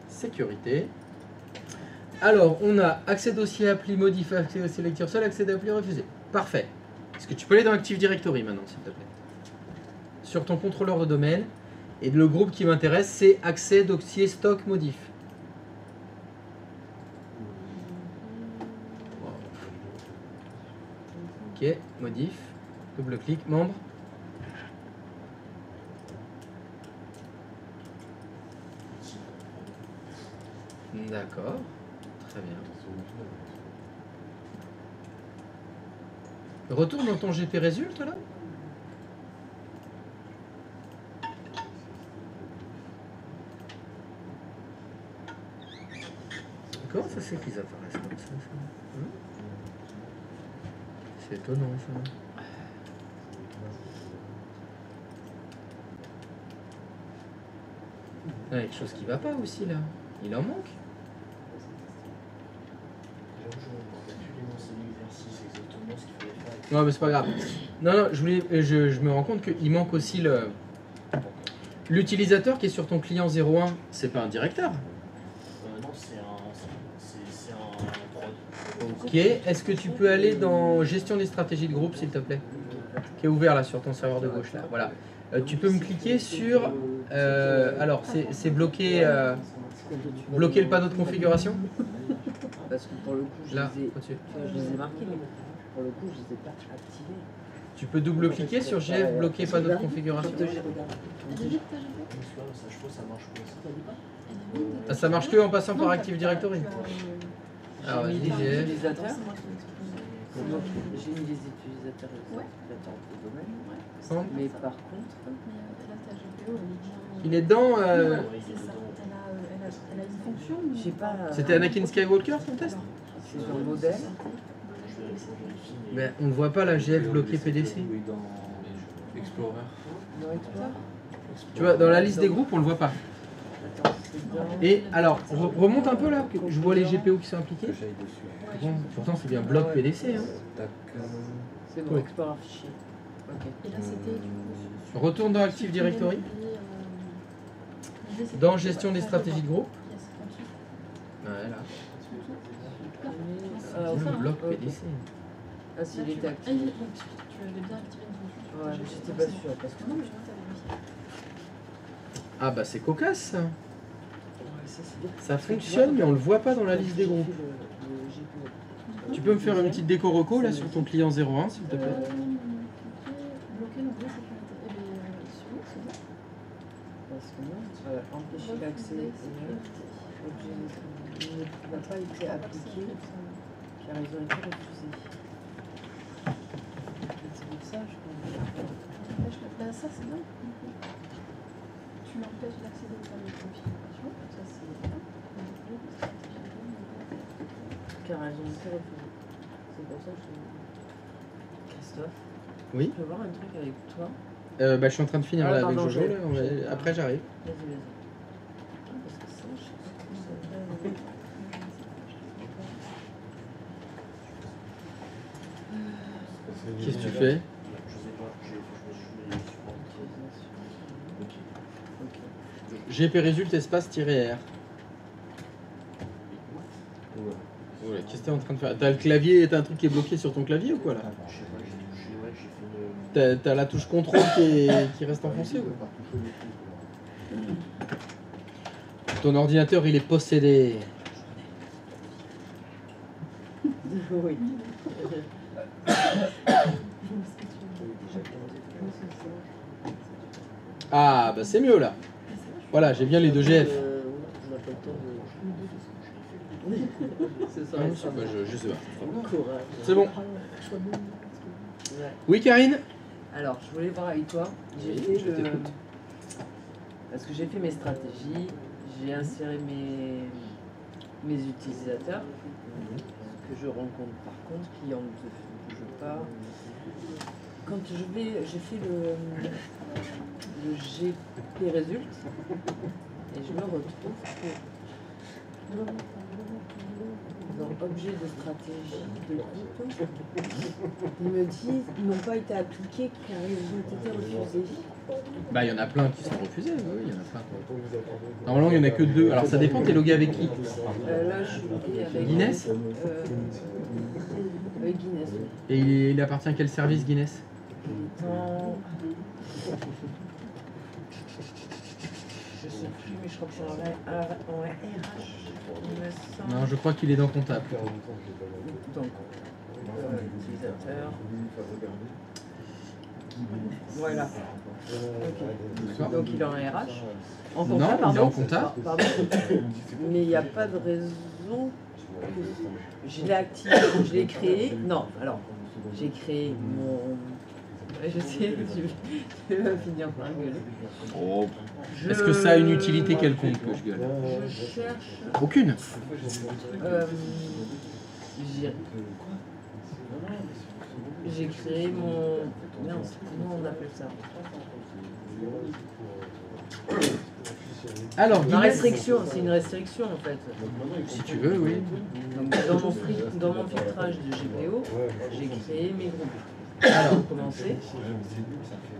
Sécurité. Alors, on a accès dossier appli, modif, accès sélecteur seul, accès d'appli refusé. Parfait. Est-ce que tu peux aller dans Active Directory maintenant, s'il te plaît? Sur ton contrôleur de domaine. Et le groupe qui m'intéresse, c'est accès dossier stock modif. Ok, modif. Double-clic, membre. D'accord. Très bien. Retourne dans ton GP Résulte là. Comment ça c'est qu'ils apparaissent comme ça, C'est étonnant ça. Il y a quelque chose qui va pas aussi là. Il en manque. Non mais c'est pas grave. Non, je me rends compte qu'il manque aussi l'utilisateur qui est sur ton client 01. C'est pas un directeur. Non, c'est un prod. Ok, est-ce que tu peux aller dans gestion des stratégies de groupe s'il te plaît? Qui est ouvert là sur ton serveur de gauche là. Voilà. Tu peux me cliquer sur... alors c'est bloquer, bloquer le panneau de configuration. Parce que pour le coup, je là, les ai marqués, mais pour le coup, je les ai pas activés. Tu peux double-cliquer sur GF bloquer panneau de configuration. Ah, ça marche que en passant par Active Directory. Alors, J'ai mis les GF. utilisateurs. J'ai mis les utilisateurs de domaine. Mais par contre, il est dedans. C'est ça. Elle a une fonction. je sais pas. C'était Anakin Skywalker ton test? C'est sur le modèle. Mais on ne voit pas la GF bloquer PDC. Oui, dans Explorer. Non, Explorer. Tu vois, dans la liste des groupes, on le voit pas. Attends, c'est dans... Et alors, remonte un peu là, que je vois les GPO qui sont impliqués. Que j'aille dessus. Bon, pourtant, c'est bien bloc PDC. Hein. Tac. C'est bon, Explorer fichier. Ok. Et là, c'était du coup. Retourne dans Active Directory. Dans gestion des stratégies de groupe. Voilà. Non, bloc PDC. Ah, s'il était Ah, actif. donc tu avais bien activé une fonction. Ouais, mais j'étais pas sûre parce que. Non, mais je vois que t'avais réussi. Ah bah c'est cocasse ça. Ouais, ça, c'est bien. Ça fonctionne mais on le voit pas dans la liste des groupes. Tu peux me faire une petite déco reco là sur ton client 01 s'il te plaît. Bloquer l'onglet sécurité. Eh bien, celui, c'est bien. Parce que non, empêcher l'accès n'a pas été appliqué car ils ont été refusés. C'est pour ça, je pense. Bah, ça, c'est bien. Tu l'empêches d'accéder aux tables de configuration. Ça, c'est bien. Car elles ont été refusées. C'est pour ça que je. Christophe, Oui. je peux voir un truc avec toi. Bah je suis en train de finir Ah, là pardon, avec Jojo j'ai- là, après j'arrive. Vas-y, vas-y. Parce que ça, je sais pas comment ça va. Qu'est-ce que tu fais? Je sais pas, je me suis Ok. Ok. GP résulte espace -R. Ouais. Ouais, qu'est-ce que t'es en train de faire? T'as le clavier, t'as un truc qui est bloqué sur ton clavier ou quoi là? Je sais pas, j'ai fait une. T'as la touche contrôle qui reste enfoncée ou quoi? Ton ordinateur il est possédé. Oui. Ah bah c'est mieux là. Voilà, j'ai bien les deux GF. On n'a pas le temps de. C'est ça, Ah, ça. bah, je sais pas. Courage. C'est bon. Ouais. Oui Karine? Alors, je voulais voir avec toi. J'ai Oui, fait je le. t'écoute. Parce que j'ai fait mes stratégies, j'ai inséré mes utilisateurs que je rencontre par contre, qui en bouge pas. Quand j'ai fait le GP résulte et je me retrouve dans objet de stratégie de groupe. Ils me disent ils n'ont pas été appliqués car ils ont été refusés. Bah il y en a plein qui sont refusés, oui, il y en a plein. Normalement il y en a que deux. Alors ça dépend, t'es logué avec qui? Là je suis logué avec Guinness avec Guinness. Oui. Et il appartient à quel service Guinness? Dans... Je sais plus, mais je crois que c'est en RH. Il me semble. Non, je crois qu'il est dans comptable. Donc, utilisateur. Voilà. Ok. Donc il est en RH. En compta, Non, il est pardon. en compta. Pardon. Mais il n'y a pas de raison. Je l'ai activé, je l'ai créé. Non, alors, j'ai créé mon. Je sais, je vais finir par gueuler. Oh, Est-ce que ça a une utilité quelconque que je gueule? Je cherche. Aucune. J'ai créé mon. Merde, comment on appelle ça? Alors, Une Guinness, restriction, c'est une restriction en fait. si tu veux, oui. Donc, dans mon filtrage de GPO, j'ai créé mes groupes. Alors, Pour commencer,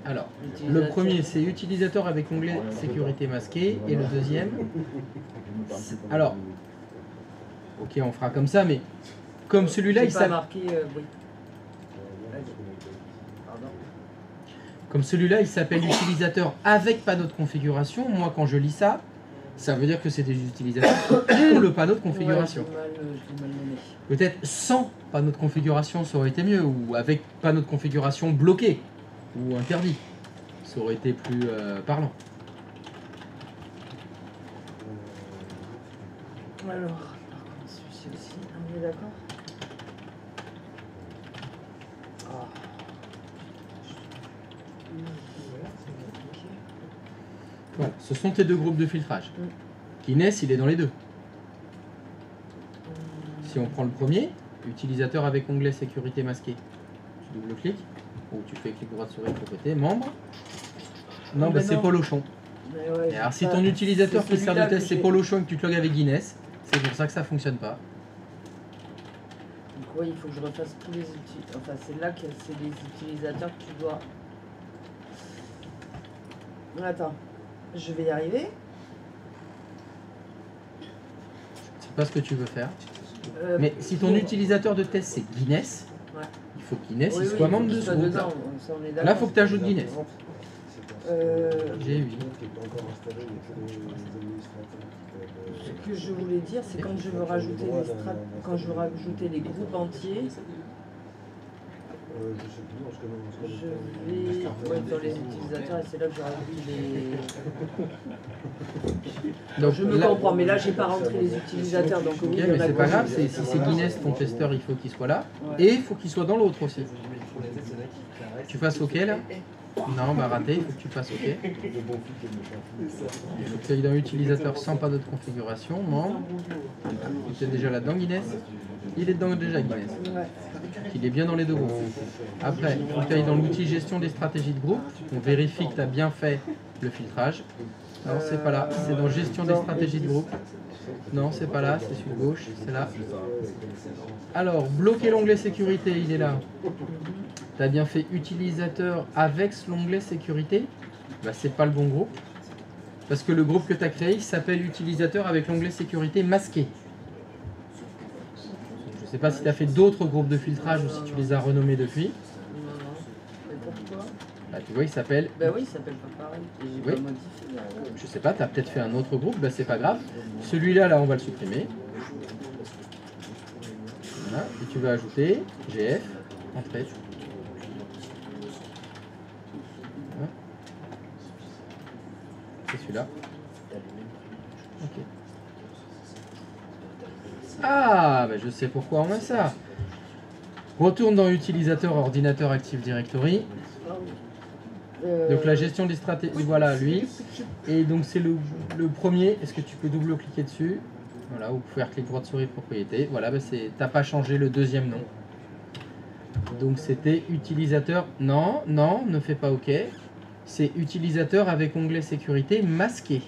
alors, le premier c'est utilisateur avec onglet sécurité masquée et le deuxième. Alors, ok, on fera comme ça, mais comme celui-là, j'ai il pas s'appelle. marqué. Oui. Pardon. Comme celui-là, il s'appelle utilisateur avec panneau de configuration. Moi, quand je lis ça, ça veut dire que c'est des utilisateurs pour le panneau de configuration. Ouais, je l'ai mal nommé. Peut-être sans panneau de configuration, ça aurait été mieux, ou avec panneau de configuration bloqué ou interdit. Ça aurait été plus parlant. Alors, par contre, celui-ci aussi, on est d'accord? Ah. Voilà, ce sont tes deux groupes de filtrage. Guinness, il est dans les deux. Si on prend le premier, utilisateur avec onglet sécurité masqué, tu double-cliques, ou tu fais clic droit de souris pour côté, membre. Non, bah c'est Polochon. Mais ouais, Et alors j'ai si pas- ton utilisateur c'est qui sert de celui-là test que c'est j'ai- Polochon et que tu te logs avec Guinness, c'est pour ça que ça fonctionne pas. Donc oui, il faut que je refasse tous les utilisateurs. Enfin, c'est là que c'est les utilisateurs que tu dois. Attends, je vais y arriver. Je sais pas ce que tu veux faire. Mais si ton bon. utilisateur de test c'est Guinness, Ouais. il faut que Guinness Oui, il oui, soit il membre faut de qu'il ce soit groupe. dedans, ça, on est d'accord. Là, faut que tu ajoutes Guinness. J'ai 8. qui n'est pas encore installé, il y a que les administrateurs qui Ce que je voulais dire, c'est quand je veux rajouter quand je veux rajouter les groupes entiers, je sais plus, on se connaît. je vais dans les utilisateurs et c'est là que je rajoute les. Donc, Je me là- comprends, mais là j'ai pas rentré les utilisateurs, donc oui, Ok, il y en mais a c'est pas que- grave, si c'est Guinness ton testeur, il faut qu'il soit là. Ouais. Et il faut qu'il soit dans l'autre aussi. Tu fasses OK là? Non, bah raté, il faut que tu fasses OK. Le bon flic et le méchant flic. Il faut que tu ailles dans utilisateur sans pas d'autre configuration, membre. Tu es déjà là-dedans Guinness? Il est dedans déjà Guinness. Ouais. Il est bien dans les deux groupes. Après, il faut que tu ailles dans l'outil gestion des stratégies de groupe. On vérifie que tu as bien fait le filtrage. Non, c'est pas là, c'est dans gestion des stratégies de groupe. Non, c'est pas là, c'est sur gauche, c'est là. Alors, bloquer l'onglet sécurité, il est là. Tu as bien fait utilisateur avec l'onglet sécurité. Bah, c'est pas le bon groupe. Parce que le groupe que tu as créé, il s'appelle utilisateur avec l'onglet sécurité masqué. Je sais pas si tu as fait d'autres groupes de filtrage ou si tu les as renommés depuis. Non, non. Et pourquoi? Bah, tu vois, il s'appelle. Bah oui, il s'appelle pas pareil. Et j'ai Oui. pas modifié. Là. Je sais pas, tu as peut-être fait un autre groupe, bah, c'est pas grave. Celui-là, là, on va le supprimer. Voilà. Et tu vas ajouter GF, entrée. Voilà. C'est celui-là. Ok. Ah, bah, je sais pourquoi on met ça. Retourne dans utilisateur ordinateur Active Directory. Ah oui. Donc la gestion des stratégies, voilà lui. Et donc c'est le premier. Est-ce que tu peux double-cliquer dessus? Voilà, ou faire clic droit de souris propriété. Voilà, bah t'as pas changé le deuxième nom. Donc c'était utilisateur. Non, non, ne fais pas OK. C'est utilisateur avec onglet sécurité masqué.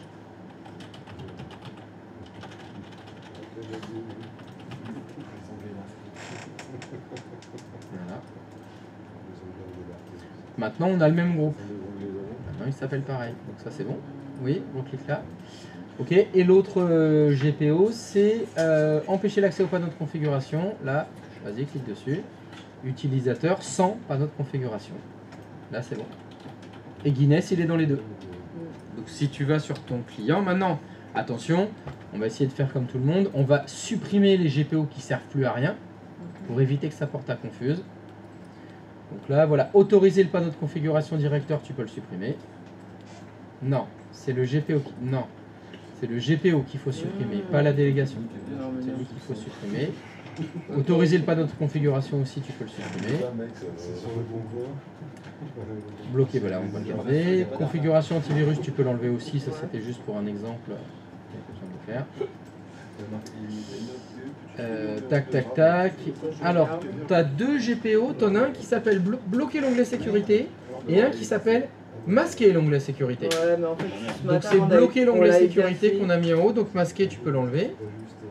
Voilà. Maintenant on a le même groupe. Maintenant il s'appelle pareil. Donc ça c'est bon. Oui, on clique là. Ok, et l'autre GPO c'est empêcher l'accès au panneau de configuration. Là, vas-y, clique dessus. Utilisateur sans panneau de configuration. Là c'est bon. Et Guinness il est dans les deux. Donc si tu vas sur ton client, maintenant, attention, on va essayer de faire comme tout le monde. On va supprimer les GPO qui servent plus à rien pour éviter que ça porte à confuse. Donc là, voilà, autoriser le panneau de configuration directeur, tu peux le supprimer. Non, c'est le GPO qui... Non, c'est le GPO qu'il faut supprimer, pas la délégation. C'est lui qu'il faut supprimer. Autoriser le panneau de configuration aussi, tu peux le supprimer. C'est sur le bon coin. Bloqué, voilà, on va le garder. Configuration antivirus, tu peux l'enlever aussi, ça c'était juste pour un exemple. De faire. Tac, tac, tac. Alors, tu as deux GPO, tu en as un qui s'appelle bloquer l'onglet sécurité et un qui s'appelle masquer l'onglet sécurité. Ouais, mais en fait, ce Donc matin, c'est on avait- bloquer on l'onglet l'avait sécurité bien fait. qu'on a mis en haut, donc masquer tu peux l'enlever.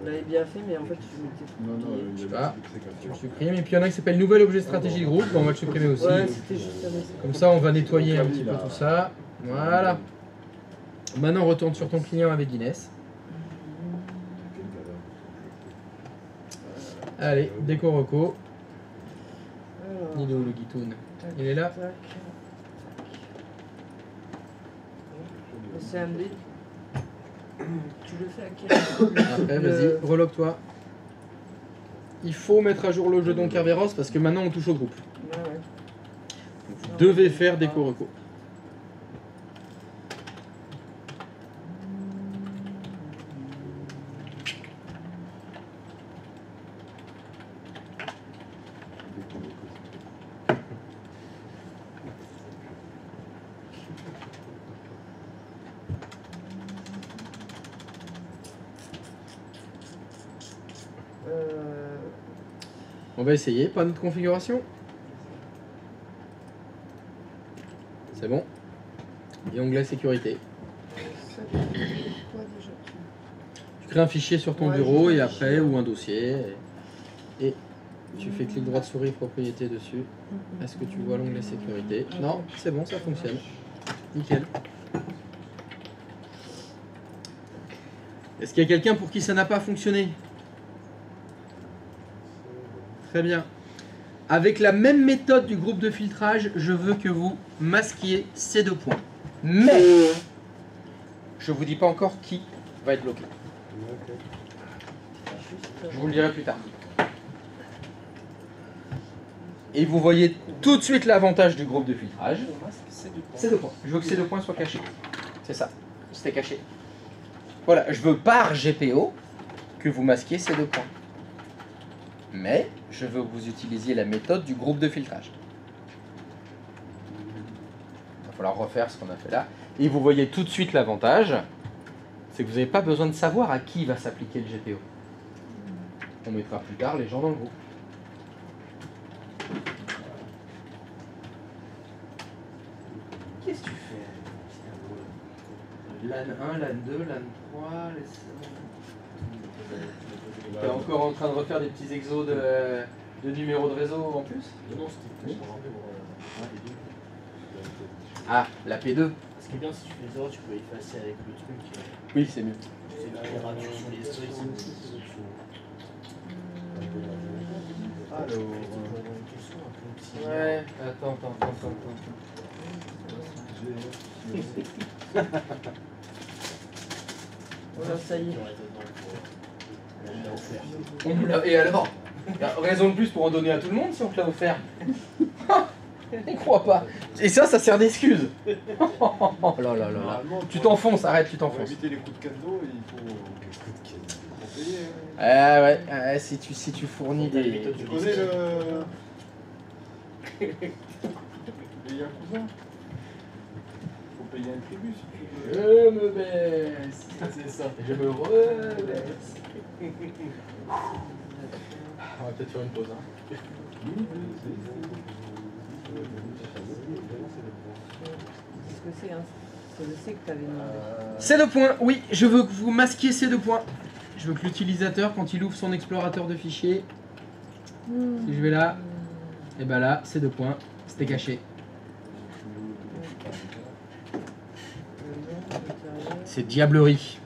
On l'avait bien fait, mais en fait, je m'étais trompé. Je sais pas, tu le supprimes. Et puis il y en a un qui s'appelle nouvel objet stratégie de groupe, bon, on va le supprimer aussi. Ouais, c'était juste ça. mais c'est Comme pas ça on va nettoyer un petit peu tout ça. Voilà. Maintenant retourne sur ton client avec Guinness. Allez, déco reco. Alors, Il est où le guitoun? Il est là. tac, tac. Le CMD. Tu le fais à quel Après, vas-y, relogue-toi. Il faut mettre à jour le jeu Kerberos parce que maintenant on touche au groupe. Ouais, ouais. Donc, vous devez faire déco reco. On va essayer, pas notre configuration. C'est bon. Et onglet sécurité. Ça fait quoi déjà? Tu crées un fichier sur ton Ouais, bureau je et fais un après, fichier. ou un dossier. Et tu fais clic droit de souris propriété dessus. Est-ce que tu vois l'onglet sécurité? Non, c'est bon, ça fonctionne. Nickel. Est-ce qu'il y a quelqu'un pour qui ça n'a pas fonctionné? Très bien. Avec la même méthode du groupe de filtrage, je veux que vous masquiez ces 2 points. Mais je vous dis pas encore qui va être bloqué. Je vous le dirai plus tard. Et vous voyez tout de suite l'avantage du groupe de filtrage. Ces 2 points. Je veux que ces 2 points soient cachés. C'est ça. C'était caché. Voilà, je veux par GPO que vous masquiez ces 2 points. Mais je veux que vous utilisiez la méthode du groupe de filtrage. Il va falloir refaire ce qu'on a fait là. Et vous voyez tout de suite l'avantage, c'est que vous n'avez pas besoin de savoir à qui va s'appliquer le GPO. On mettra plus tard les gens dans le groupe. Qu'est-ce que tu fais? LAN 1, LAN 2, LAN 3, T'es encore en train de refaire des petits exos de numéros de réseau en plus? Non, c'était pour rappeler les deux. Ah, la P2. Ce qui est bien, si tu fais des erreurs, tu peux effacer avec le truc. Oui, c'est mieux. C'est la température sur les stocks. Alors, Ouais, attends. Voilà, ça y est. On me l'a- Et alors? Raison de plus pour en donner à tout le monde si on te l'a offert. Je crois pas. Et ça sert d'excuse. Oh là là là là. normalement, Tu pour- t'enfonces, arrête, tu Pour t'enfonces. éviter les coups de cadeau, il faut payer. Ah ouais, si tu fournis La des... méthode Tu du connais risque. le Yakuza? Faut payer un tribut si tu veux. Je me baisse. C'est ça. Je me rebaisse. On va peut-être faire une pause. Hein. Qu'est-ce que c'est, hein? Je sais que tu avais demandé. Ces 2 points, oui, je veux que vous masquiez ces 2 points. Je veux que l'utilisateur, quand il ouvre son explorateur de fichiers, si je vais là, et ben là, ces 2 points, c'était caché. C'est diablerie.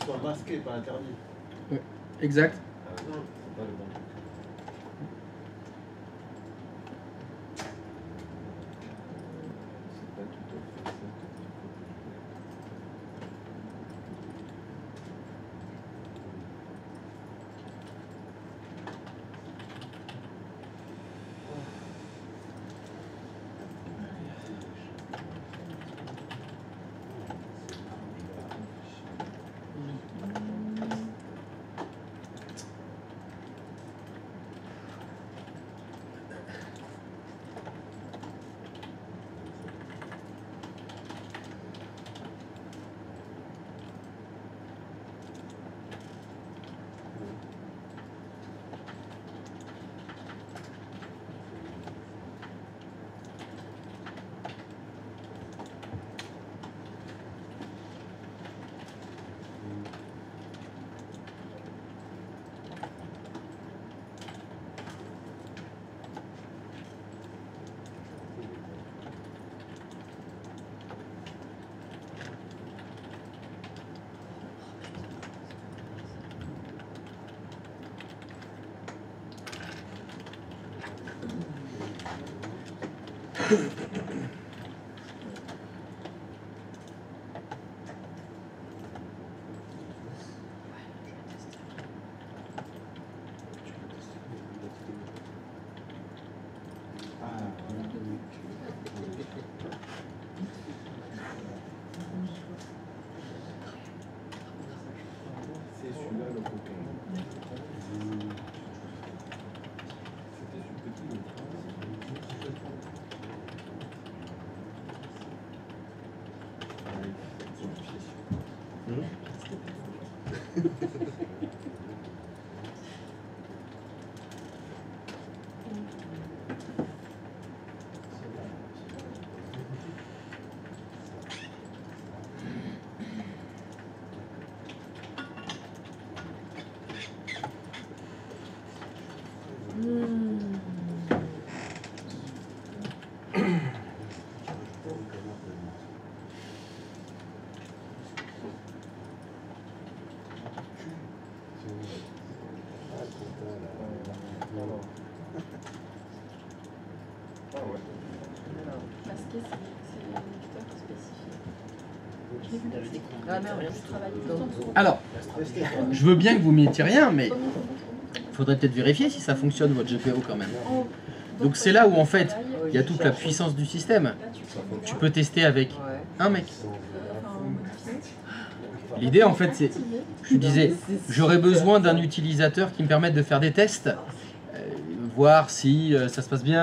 Soit masqué, pas interdit. Exact. C'est pas le bon truc. C'est pas tout à fait ça. C'est celui-là le coquin. Masqué, c'est un lecteur spécifique. Je l'ai vu T'as le passer. décompte. Ah merde, Je travaille tout le temps sur- Alors, je veux bien que vous mettiez rien, mais faudrait peut-être vérifier si ça fonctionne votre GPO quand même. En- Donc c'est là où en fait travail, il y a toute la puissance du système. là, tu Tu peux tester avec Ouais. un mec. enfin, modifier. L'idée en fait c'est, Activer. je disais, j'aurais besoin d'un utilisateur qui me permette de faire des tests, voir si ça se passe bien.